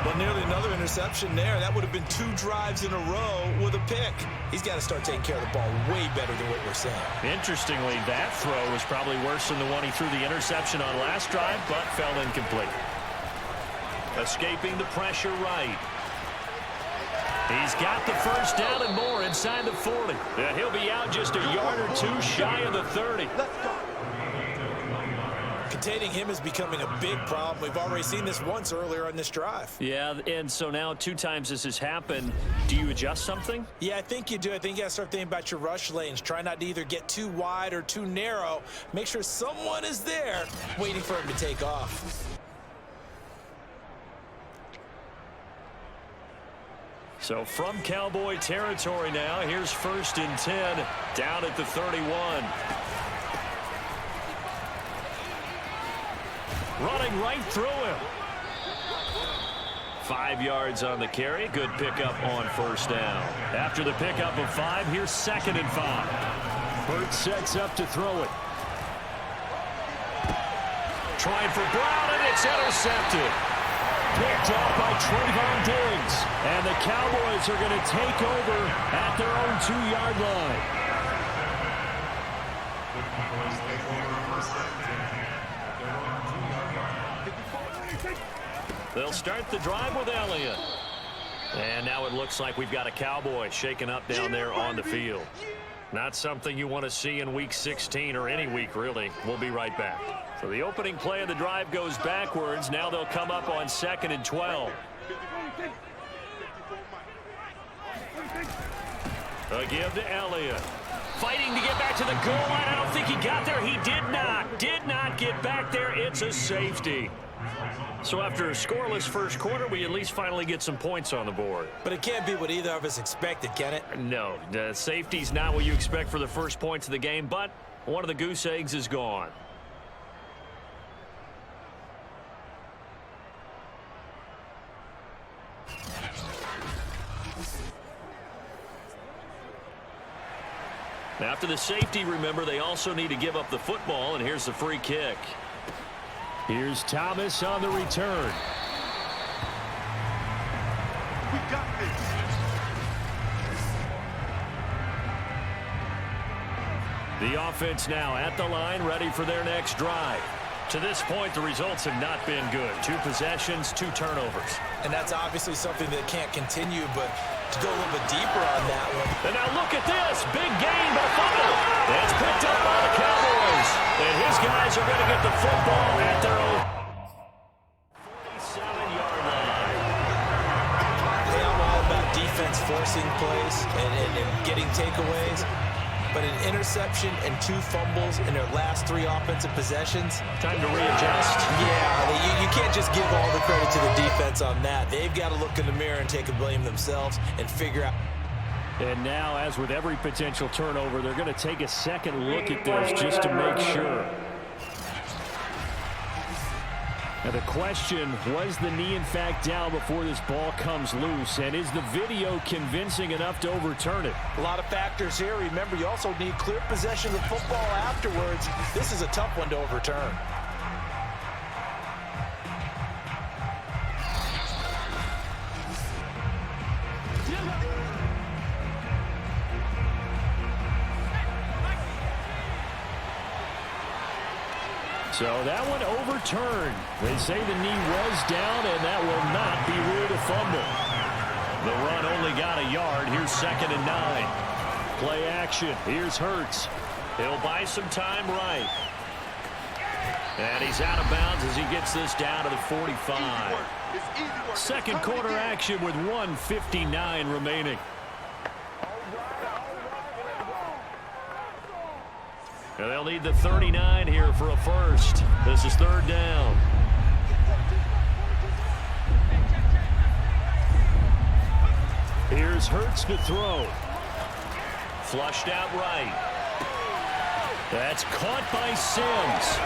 Well, nearly another interception there. That would have been 2 drives in a row with a pick. He's got to start taking care of the ball way better than what we're saying. Interestingly, that throw was probably worse than the one he threw the interception on last drive, but fell incomplete. Escaping the pressure right. He's got the first down and more inside the 40. And he'll be out just a yard or 2 shy of the 30. Containing him is becoming a big problem. We've already seen this once earlier on this drive. Yeah, and so now 2 times this has happened. Do you adjust something? Yeah, I think you do. I think you got to start thinking about your rush lanes. Try not to either get too wide or too narrow. Make sure someone is there waiting for him to take off. So from Cowboy territory now, here's 1st and 10 down at the 31. Running right through him. 5 yards on the carry. Good pickup on 1st down. After the pickup of 5, here's 2nd and 5. Hurts sets up to throw it. Trying for Brown, and it's intercepted. Picked off by Trayvon Diggs. And the Cowboys are going to take over at their own 2-yard line. They'll start the drive with Elliott. And now it looks like we've got a Cowboy shaken up down there on the field. Not something you want to see in Week 16 or any week, really. We'll be right back. So the opening play of the drive goes backwards. Now they'll come up on 2nd and 12. A give to Elliott. Fighting to get back to the goal line. I don't think he got there. He did not. Did not get back there. It's a safety. So after a scoreless first quarter, we at least finally get some points on the board. But it can't be what either of us expected, can it? No, the safety's not what you expect for the first points of the game, but one of the goose eggs is gone. After the safety, remember, they also need to give up the football, and here's the free kick. Here's Thomas on the return. We got this. The offense now at the line, ready for their next drive. To this point, the results have not been good. 2 possessions, 2 turnovers. And that's obviously something that can't continue, but to go a little bit deeper on that one. And now look at this. Big gain, but a fumble. It's picked up by the Cowboys. And his guys are going to get the football at their own 47-yard line. Hey, I'm all about defense forcing plays and getting takeaways. But an interception and 2 fumbles in their last 3 offensive possessions. Time to readjust. Yeah, you can't just give all the credit to the defense on that. They've got to look in the mirror and take a blame themselves and figure out. And now, as with every potential turnover, they're going to take a second look at this just to make sure. Now the question, was the knee in fact down before this ball comes loose? And is the video convincing enough to overturn it? A lot of factors here. Remember, you also need clear possession of the football afterwards. This is a tough one to overturn. So that one overturned. They say the knee was down, and that will not be ruled a fumble. The run only got a yard. Here's 2nd and 9. Play action. Here's Hurts. He'll buy some time right. And he's out of bounds as he gets this down to the 45. Second quarter action with 1:59 remaining. And they'll need the 39 here for a first. This is 3rd down. Here's Hurts to throw. Flushed out right. That's caught by Sims.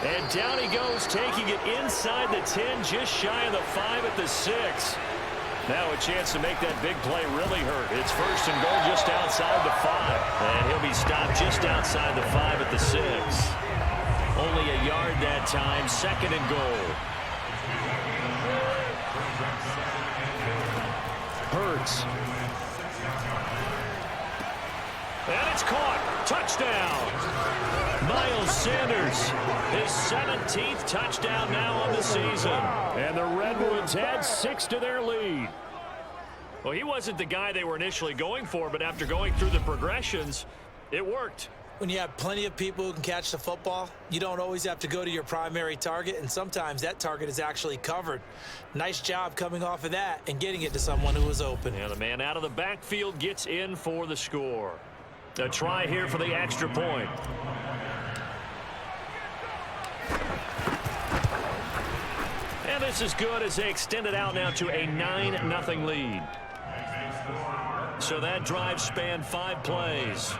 And down he goes, taking it inside the 10, just shy of the 5 at the 6. Now a chance to make that big play really hurt. It's first and goal just outside the 5. And he'll be stopped just outside the 5 at the 6. Only a yard that time, second and goal. Hurts. And it's caught. Touchdown. Miles Sanders, his 17th touchdown now on the season. And the Redwoods add 6 to their lead. Well, he wasn't the guy they were initially going for, but after going through the progressions, it worked. When you have plenty of people who can catch the football, you don't always have to go to your primary target, and sometimes that target is actually covered. Nice job coming off of that and getting it to someone who was open. And the man out of the backfield gets in for the score. A try here for the extra point. And this is good as they extend it out now to a 9-0 lead. So that drive spanned 5 plays.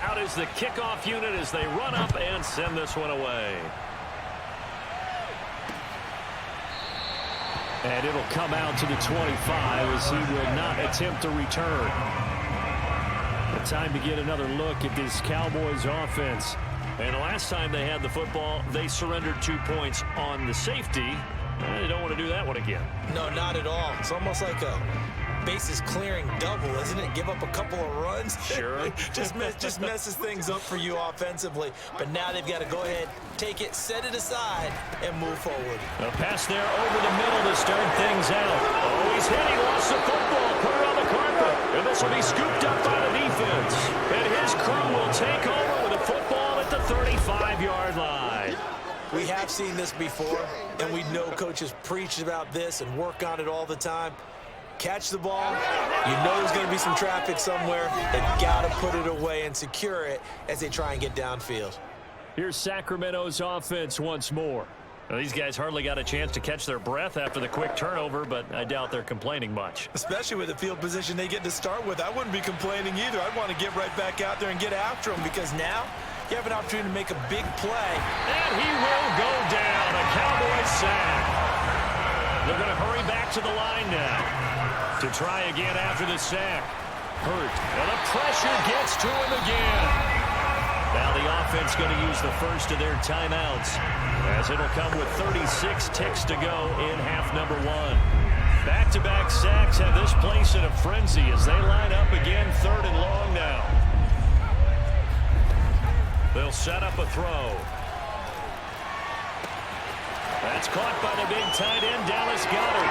Out is the kickoff unit as they run up and send this one away. And it'll come out to the 25 as he will not attempt to return. The time to get another look at this Cowboys offense. And the last time they had the football, they surrendered 2 points on the safety. They don't want to do that one again. No, not at all. It's almost like a bases clearing double, isn't it? Give up a couple of runs. Sure. just messes things up for you offensively. But now they've got to go ahead, take it, set it aside, and move forward. A pass there over the middle to start things out. Oh, he's hit. He lost the football. Put it on the carpet. And this will be scooped up by the defense. And his crew will take over with a football at the 35-yard line. We have seen this before, and we know coaches preach about this and work on it all the time. Catch the ball. You know there's going to be some traffic somewhere. They've got to put it away and secure it as they try and get downfield. Here's Sacramento's offense once more. Well, these guys hardly got a chance to catch their breath after the quick turnover, but I doubt they're complaining much. Especially with the field position they get to start with. I wouldn't be complaining either. I'd want to get right back out there and get after them because now you have an opportunity to make a big play. And he will go down. A Cowboys sack. They're going to hurry back to the line now to try again after the sack. Hurt. And the pressure gets to him again. Now the offense going to use the first of their timeouts as it'll come with 36 ticks to go in half number 1. Back-to-back sacks have this place in a frenzy as they line up again, 3rd and long now. They'll set up a throw. That's caught by the big tight end, Dallas Goedert.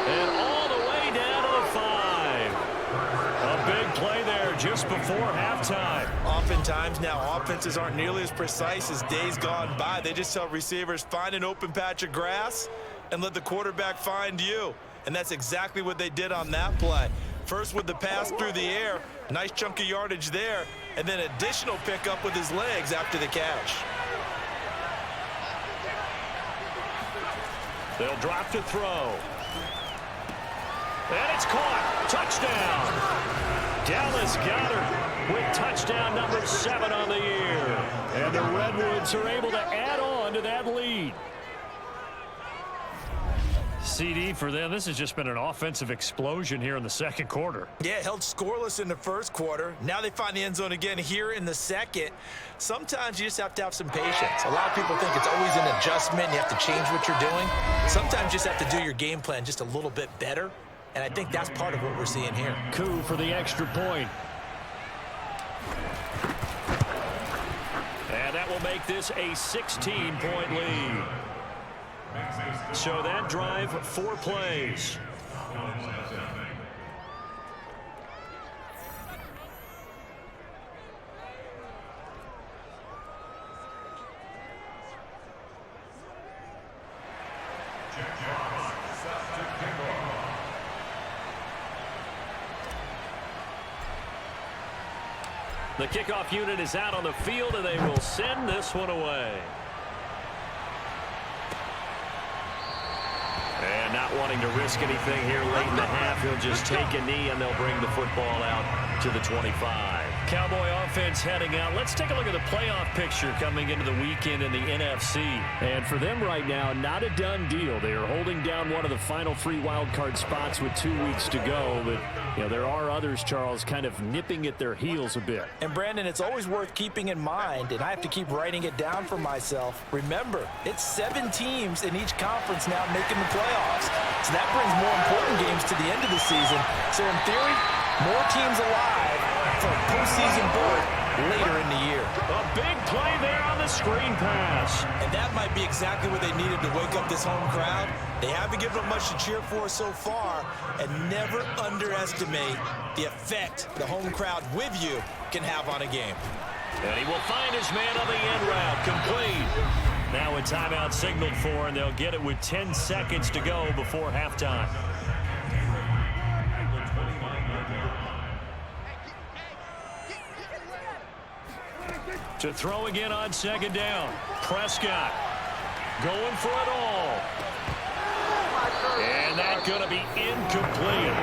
And all the way down to the 5. A big play there just before halftime. Oftentimes now offenses aren't nearly as precise as days gone by. They just tell receivers, find an open patch of grass and let the quarterback find you. And that's exactly what they did on that play. First with the pass through the air, nice chunk of yardage there, and then additional pickup with his legs after the catch. They'll drop to throw. And it's caught. Touchdown. Dallas Goedert with touchdown number 7 on the year. And the Redwoods are able to add on to that lead. CD for them. This has just been an offensive explosion here in the second quarter. Yeah, held scoreless in the first quarter. Now they find the end zone again here in the second. Sometimes you just have to have some patience. A lot of people think it's always an adjustment. You have to change what you're doing. Sometimes you just have to do your game plan just a little bit better. And I think that's part of what we're seeing here. Coup for the extra point. And that will make this a 16-point lead. So that drive, 4 plays. The kickoff unit is out on the field, and they will send this one away. And not wanting to risk anything here late in the half, he'll just take a knee, and they'll bring the football out to the 25. Cowboy offense heading out. Let's take a look at the playoff picture coming into the weekend in the NFC. And for them right now, not a done deal. They are holding down one of the final 3 wild card spots with 2 weeks to go. But, you know, there are others, Charles, kind of nipping at their heels a bit. And, Brandon, it's always worth keeping in mind, and I have to keep writing it down for myself. Remember, it's 7 teams in each conference now making the playoffs. So that brings more important games to the end of the season. So, in theory, more teams alive for a postseason berth later in the year. A big play there on the screen pass. And that might be exactly what they needed to wake up this home crowd. They haven't given them much to cheer for so far, and never underestimate the effect the home crowd with you can have on a game. And he will find his man on the end route, complete. Now a timeout signaled for, and they'll get it with 10 seconds to go before halftime. To throw again on second down. Prescott going for it all. And that's going to be incomplete.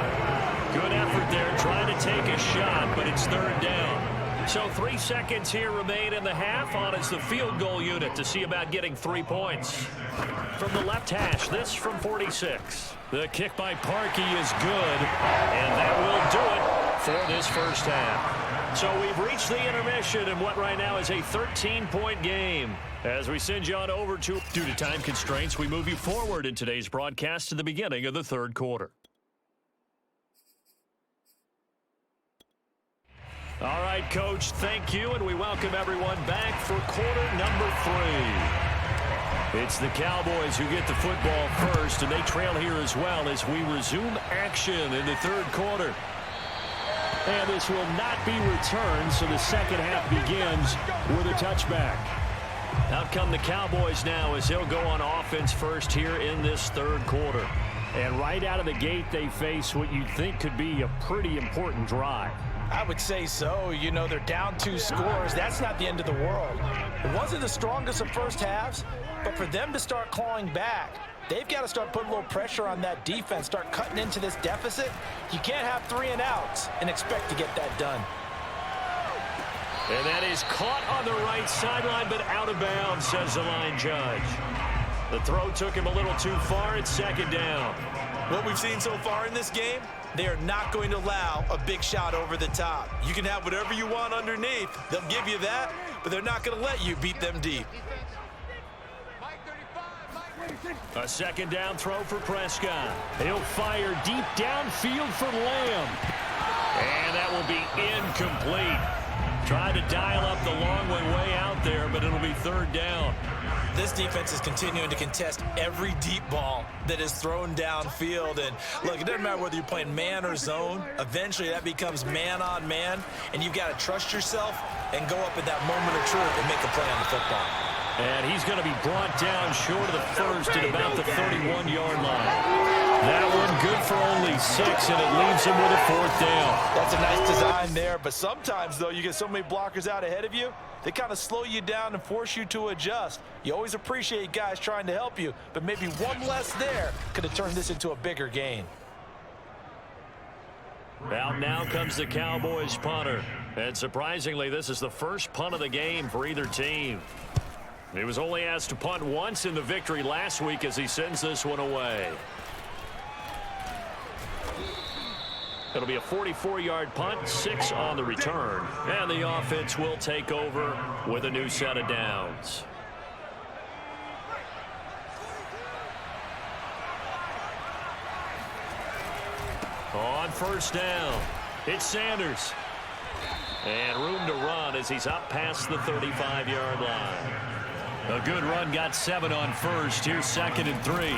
Good effort there trying to take a shot, but it's third down. So 3 seconds here remain in the half. On is the field goal unit to see about getting 3 points. From the left hash, this from 46. The kick by Parkey is good, and that will do it for this first half. So we've reached the intermission in what right now is a 13-point game. As we send you on over to, due to time constraints, we move you forward in today's broadcast to the beginning of the third quarter. All right, Coach, thank you, and we welcome everyone back for quarter number 3. It's the Cowboys who get the football first, and they trail here as well as we resume action in the third quarter. And this will not be returned, so the second half begins with a touchback. Out come the Cowboys now as they'll go on offense first here in this third quarter. And right out of the gate, they face what you'd think could be a pretty important drive. I would say so. You know, they're down 2 scores. That's not the end of the world. It wasn't the strongest of first halves, but for them to start clawing back, they've got to start putting a little pressure on that defense, start cutting into this deficit. You can't have 3 and outs and expect to get that done. And that is caught on the right sideline, but out of bounds, says the line judge. The throw took him a little too far. It's second down. What we've seen so far in this game, they are not going to allow a big shot over the top. You can have whatever you want underneath. They'll give you that, but they're not going to let you beat them deep. A second down throw for Prescott. He'll fire deep downfield for Lamb. And that will be incomplete. Tried to dial up the long way out there, but it'll be third down. This defense is continuing to contest every deep ball that is thrown downfield. And look, it doesn't matter whether you're playing man or zone. Eventually that becomes man on man, and you've got to trust yourself and go up at that moment of truth and make a play on the football. And he's going to be brought down short of the first at about the 31-yard line. That one good for only 6, and it leaves him with a fourth down. That's a nice design there, but sometimes, though, you get so many blockers out ahead of you, they kind of slow you down and force you to adjust. You always appreciate guys trying to help you, but maybe one less there could have turned this into a bigger gain. Out now comes the Cowboys punter. And surprisingly, this is the first punt of the game for either team. He was only asked to punt once in the victory last week as he sends this one away. It'll be a 44-yard punt, 6 on the return. And the offense will take over with a new set of downs. On first down, it's Sanders. And room to run as he's up past the 35-yard line. A good run, got 7 on first. Here's 2nd and 3.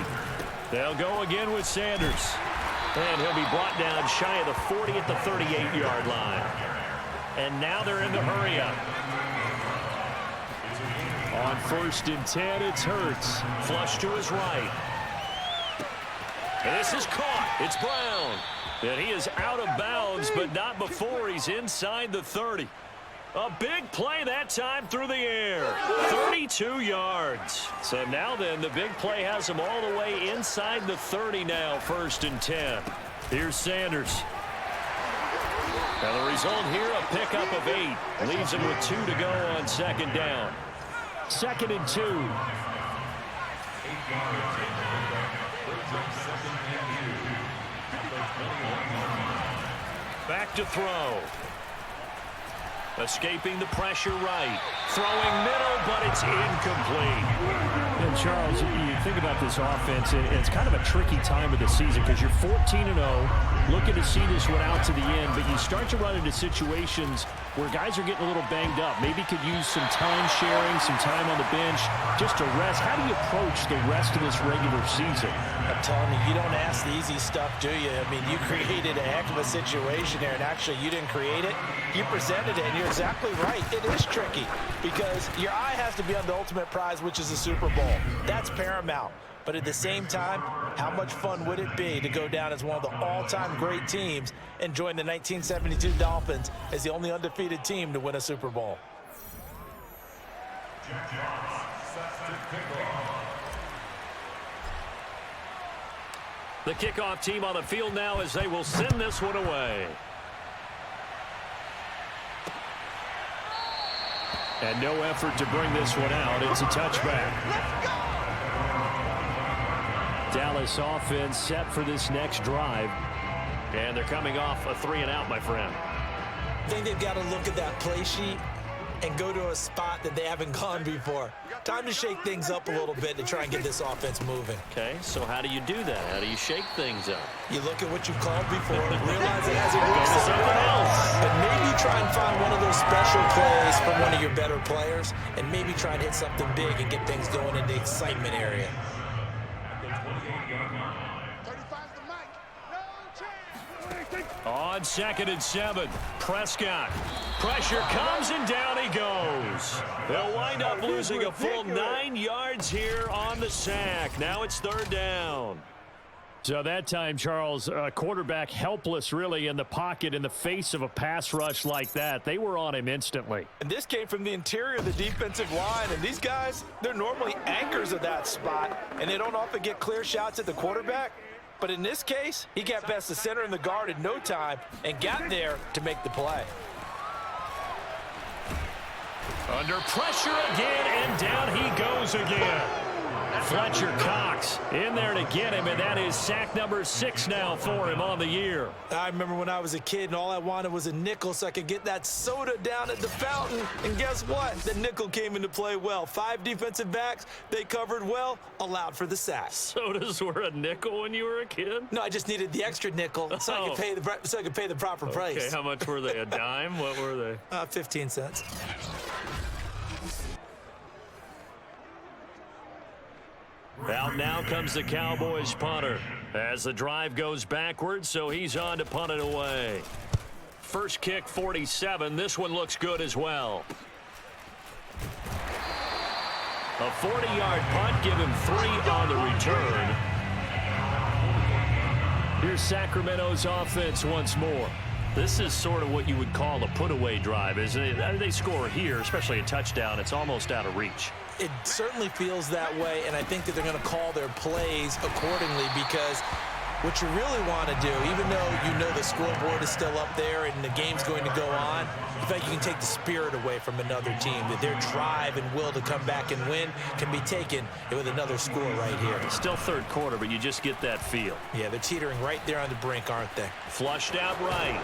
They'll go again with Sanders. And he'll be brought down shy of the 40 at the 38-yard line. And now they're in the hurry up. On 1st and 10, it's Hurts. Flush to his right. And this is caught. It's Brown. And he is out of bounds, but not before he's inside the 30. A big play that time through the air. 32 yards. So now then, the big play has him all the way inside the 30 now, 1st and 10. Here's Sanders. Now the result here, a pickup of 8. Leaves him with 2 to go on 2nd down. 2nd and 2. Back to throw. Escaping the pressure right. Throwing middle, but it's incomplete. And Charles, you think about this offense, and it's kind of a tricky time of the season because you're 14-0, looking to see this one out to the end, but you start to run into situations where guys are getting a little banged up. Maybe could use some time sharing, some time on the bench, just to rest. How do you approach the rest of this regular season? I'm telling you, you don't ask the easy stuff, do you? I mean, you created a heck of a situation there, and actually you didn't create it. You presented it, and you're exactly right. It is tricky because your eye has to be on the ultimate prize, which is the Super Bowl. That's paramount. But at the same time, how much fun would it be to go down as one of the all-time great teams and join the 1972 Dolphins as the only undefeated team to win a Super Bowl? The kickoff team on the field now as they will send this one away. And no effort to bring this one out. It's a touchback. Dallas offense set for this next drive. And they're coming off a 3-and-out, my friend. I think they've got to look at that play sheet and go to a spot that they haven't gone before. Time to shake things up a little bit to try and get this offense moving. Okay, so how do you do that? How do you shake things up? You look at what you've called before, realize it hasn't worked Go something else. and maybe try and find one of those special plays from one of your better players, and maybe try and hit something big and get things going in the excitement area. On 2nd and 7, Prescott. Pressure comes and down he goes. They'll wind up losing a full 9 yards here on the sack. Now it's 3rd down. So that time, Charles, quarterback helpless really in the pocket in the face of a pass rush like that. They were on him instantly. And this came from the interior of the defensive line. And these guys, they're normally anchors of that spot, and they don't often get clear shots at the quarterback. But in this case, he got past the center and the guard in no time and got there to make the play. Under pressure again, and down he goes again. Fletcher Cox in there to get him, and that is sack number 6 now for him on the year. I remember when I was a kid and all I wanted was a nickel so I could get that soda down at the fountain. And guess what? The nickel came into play well. 5 defensive backs, they covered well, allowed for the sack. Sodas were a nickel when you were a kid? No, I just needed the extra nickel so I could pay the proper price. Okay, how much were they? A dime? What were they? 15 cents. Out now comes the Cowboys punter as the drive goes backwards, so he's on to punt it away. First kick, 47. This one looks good as well. A 40-yard punt, give him 3 on the return. Here's Sacramento's offense once more. This is sort of what you would call a put-away drive, isn't it? They score here, especially a touchdown. It's almost out of reach. It certainly feels that way, and I think that they're going to call their plays accordingly because what you really want to do, even though you know the scoreboard is still up there and the game's going to go on, you feel like you can take the spirit away from another team, that their drive and will to come back and win can be taken with another score right here. It's still third quarter, but you just get that feel. Yeah, they're teetering right there on the brink, aren't they? Flushed out right.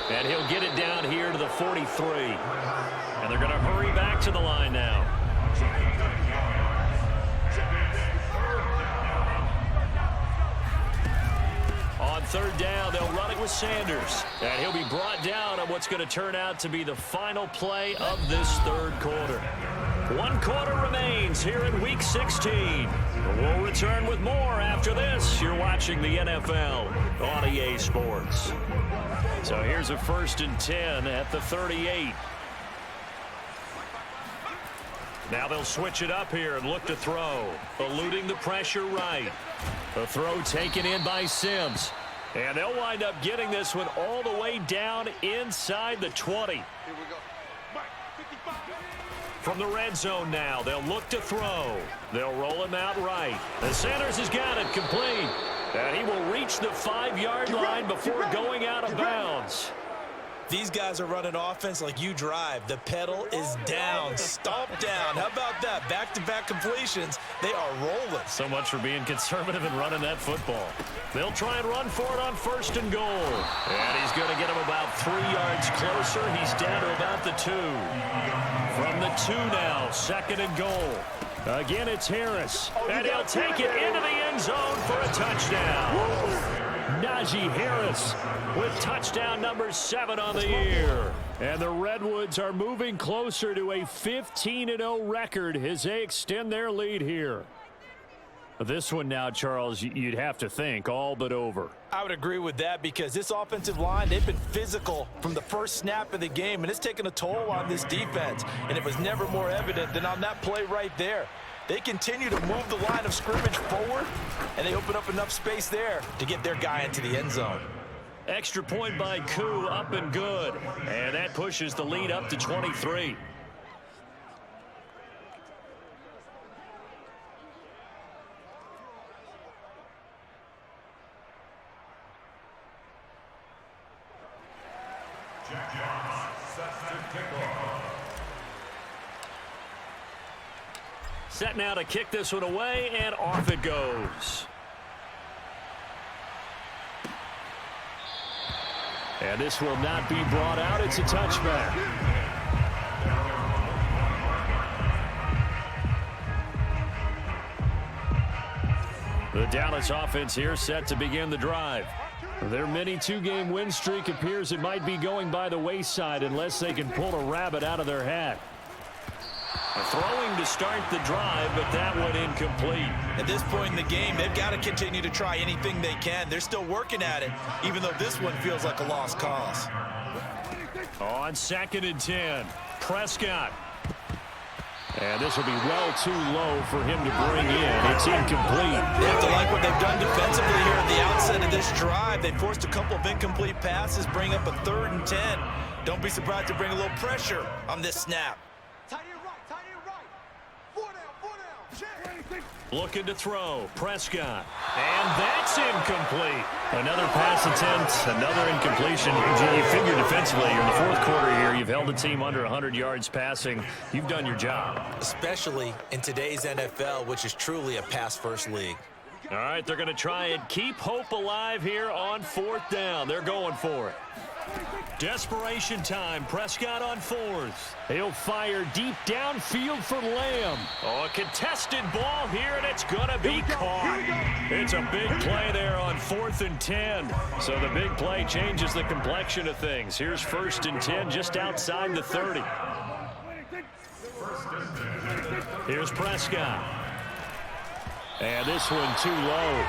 And he'll get it down here to the 43. And they're going to hurry back to the line now. On third down, they'll run it with Sanders. And he'll be brought down on what's going to turn out to be the final play of this third quarter. 1 quarter remains here in Week 16. We'll return with more after this. You're watching the NFL on EA Sports. So here's a 1st and 10 at the 38. Now they'll switch it up here and look to throw. Eluding the pressure right. The throw taken in by Sims. And they'll wind up getting this one all the way down inside the 20. Here we go. Mike, 55. From the red zone now, they'll look to throw. They'll roll him out right. And Sanders has got it complete. And he will reach the 5-yard line before going out of bounds. These guys are running offense like you drive. The pedal is down, stomp down. How about that? Back-to-back completions. They are rolling. So much for being conservative and running that football. They'll try and run for it on 1st and goal. And he's going to get him about 3 yards closer. He's down to about the 2. From the 2 now, 2nd and goal. Again, it's Harris. And he'll take it into the end zone for a touchdown. Najee Harris with touchdown number 7 on the year. And the Redwoods are moving closer to a 15-0 record as they extend their lead here. This one now, Charles, you'd have to think all but over. I would agree with that because this offensive line, they've been physical from the first snap of the game, and it's taken a toll on this defense. And it was never more evident than on that play right there. They continue to move the line of scrimmage forward, and they open up enough space there to get their guy into the end zone. Extra point by Koo, up and good. And that pushes the lead up to 23. Set now to kick this one away, and off it goes. And this will not be brought out. It's a touchback. The Dallas offense here set to begin the drive. Their mini 2-game win streak appears it might be going by the wayside unless they can pull a rabbit out of their hat. Throwing to start the drive, but that one incomplete. At this point in the game, they've got to continue to try anything they can. They're still working at it, even though this one feels like a lost cause. On 2nd and 10, Prescott. And this will be well too low for him to bring in. It's incomplete. They have to like what they've done defensively here at the outset of this drive. They forced a couple of incomplete passes, bring up a 3rd and 10. Don't be surprised to bring a little pressure on this snap. Looking to throw, Prescott. And that's incomplete. Another pass attempt, another incompletion. You figure defensively, you're in the 4th quarter here. You've held a team under 100 yards passing. You've done your job. Especially in today's NFL, which is truly a pass-first league. All right, they're going to try and keep hope alive here on 4th down. They're going for it. Desperation time. Prescott on 4th. He'll fire deep downfield for Lamb. Oh, a contested ball here, and it's going to be caught. It's a big play there on 4th and 10. So the big play changes the complexion of things. Here's 1st and 10 just outside the 30. Here's Prescott. And this one too low.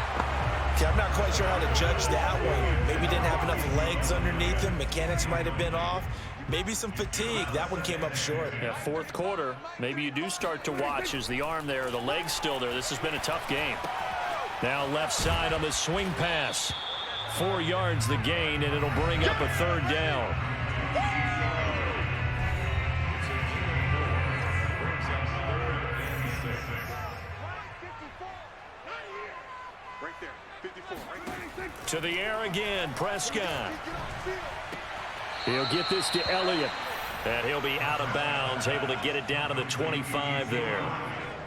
Okay, I'm not quite sure how to judge that one. Maybe didn't have enough legs underneath him. Mechanics might have been off. Maybe some fatigue. That one came up short. Yeah, 4th quarter. Maybe you do start to watch as the arm there, the leg's still there. This has been a tough game. Now left side on the swing pass. 4 yards the gain, and it'll bring up a 3rd down. Right there, 54. To the air again, Prescott. He'll get this to Elliott. And he'll be out of bounds, able to get it down to the 25 there.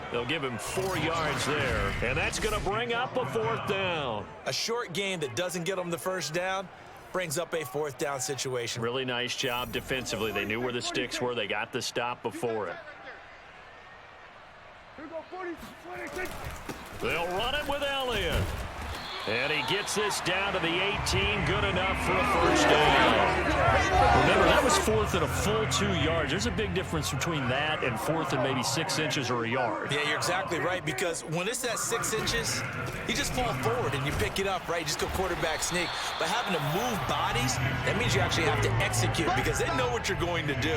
They'll give him 4 yards there, and that's going to bring up a 4th down. A short game that doesn't get them the first down brings up a 4th down situation. Really nice job defensively. They knew where the sticks were. They got the stop before it. They'll run it with Elliott. And he gets this down to the 18. Good enough for a first down. Remember, that was 4th and a full 2 yards. There's a big difference between that and 4th and maybe 6 inches or a yard. Yeah, you're exactly right, because when it's that 6 inches, you just fall forward and you pick it up, right? You just go quarterback sneak. But having to move bodies, that means you actually have to execute because they know what you're going to do.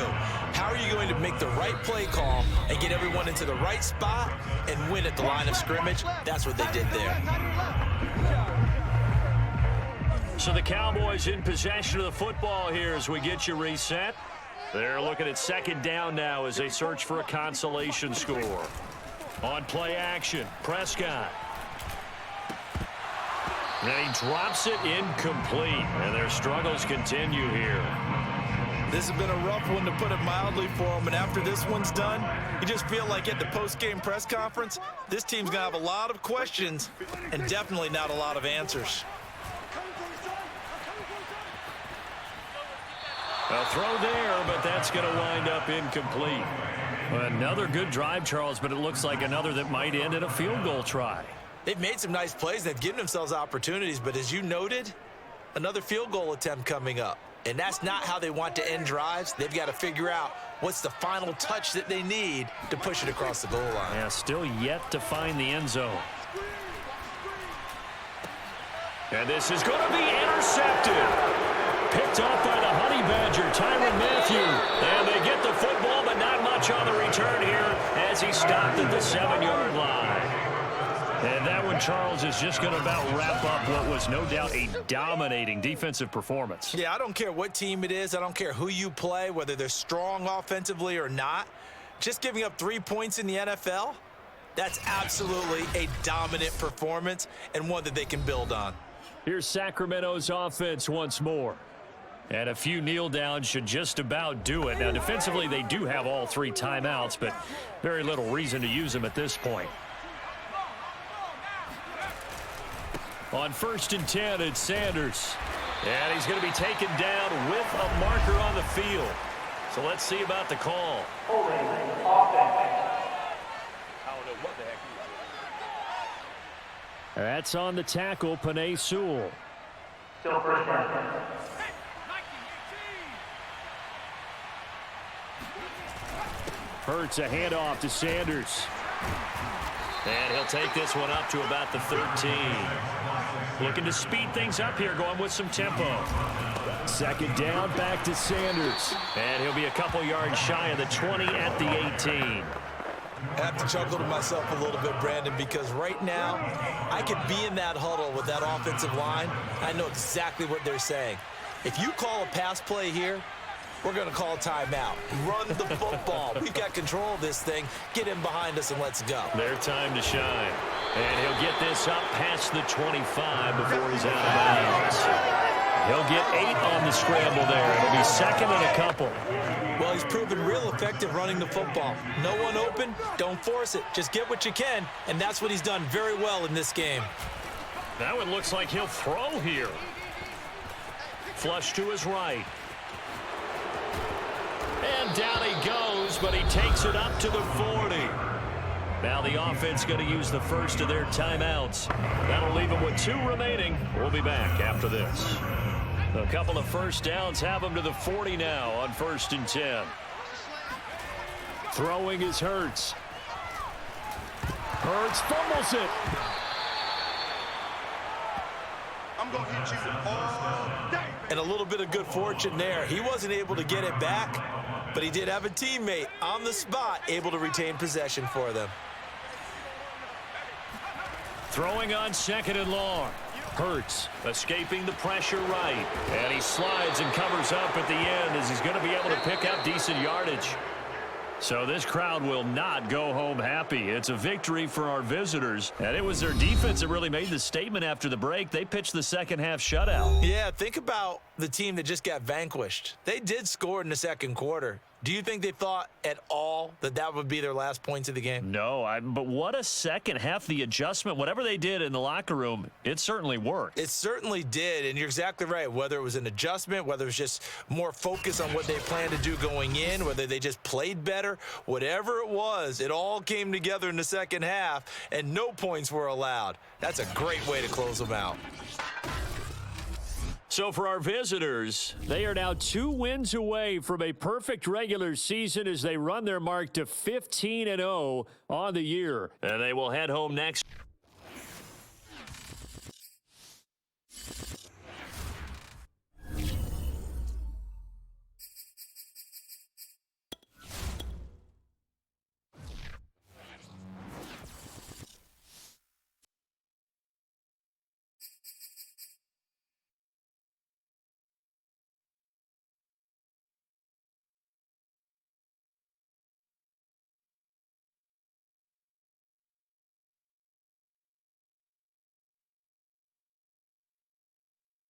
How are you going to make the right play call and get everyone into the right spot and win at the line of scrimmage? That's what they did there. So the Cowboys in possession of the football here as we get you reset. They're looking at 2nd down now as they search for a consolation score. On play action, Prescott. And he drops it incomplete, and their struggles continue here. This has been a rough one, to put it mildly, for them. And after this one's done, you just feel like at the post-game press conference, this team's going to have a lot of questions and definitely not a lot of answers. A throw there, but that's going to wind up incomplete. Another good drive, Charles, but it looks like another that might end in a field goal try. They've made some nice plays. They've given themselves opportunities, but as you noted, another field goal attempt coming up. And that's not how they want to end drives. They've got to figure out what's the final touch that they need to push it across the goal line. Yeah, still yet to find the end zone. And this is going to be intercepted. Picked off by the Honey Badger, Tyrann Mathieu. And they get the football, but not much on the return here as he stopped at the 7-yard line. And that one, Charles, is just going to about wrap up what was no doubt a dominating defensive performance. Yeah, I don't care what team it is. I don't care who you play, whether they're strong offensively or not. Just giving up 3 points in the NFL, that's absolutely a dominant performance and one that they can build on. Here's Sacramento's offense once more. And a few kneel downs should just about do it. Now, defensively, they do have all 3 timeouts, but very little reason to use them at this point. On 1st and 10, it's Sanders. And he's going to be taken down with a marker on the field. So let's see about the call. Holding offense. That's on the tackle, Penei Sewell. Still first down. Hurts a handoff to Sanders. And he'll take this one up to about the 13. Looking to speed things up here, going with some tempo. 2nd down, back to Sanders. And he'll be a couple yards shy of the 20 at the 18. I have to chuckle to myself a little bit, Brandon, because right now I could be in that huddle with that offensive line. I know exactly what they're saying. If you call a pass play here, we're going to call a timeout. Run the football. We've got control of this thing. Get in behind us and let's go. Their time to shine. And he'll get this up past the 25 before he's out of bounds. He'll get 8 on the scramble there. It'll be 2nd and a couple. Well, he's proven real effective running the football. No one open, don't force it. Just get what you can, and that's what he's done very well in this game. That one looks like he'll throw here. Flush to his right. And down he goes, but he takes it up to the 40. Now the offense going to use the first of their timeouts. That'll leave them with 2 remaining. We'll be back after this. A couple of first downs have them to the 40 now on 1st and 10. Throwing is Hurts. Hurts fumbles it. I'm going to hit you all day. And a little bit of good fortune there. He wasn't able to get it back, but he did have a teammate on the spot able to retain possession for them. Throwing on 2nd and long. Hurts escaping the pressure right. And he slides and covers up at the end as he's going to be able to pick up decent yardage. So this crowd will not go home happy. It's a victory for our visitors. And it was their defense that really made the statement after the break. They pitched the second half shutout. Yeah, think about the team that just got vanquished. They did score in the second quarter. Do you think they thought at all that that would be their last points of the game? No, but what a second half. The adjustment, whatever they did in the locker room, it certainly worked. It certainly did, and you're exactly right. Whether it was an adjustment, whether it was just more focus on what they planned to do going in, whether they just played better, whatever it was, it all came together in the second half, and no points were allowed. That's a great way to close them out. So for our visitors, They are now 2 wins away from a perfect regular season as they run their mark to 15-0 on the year. and they will head home next.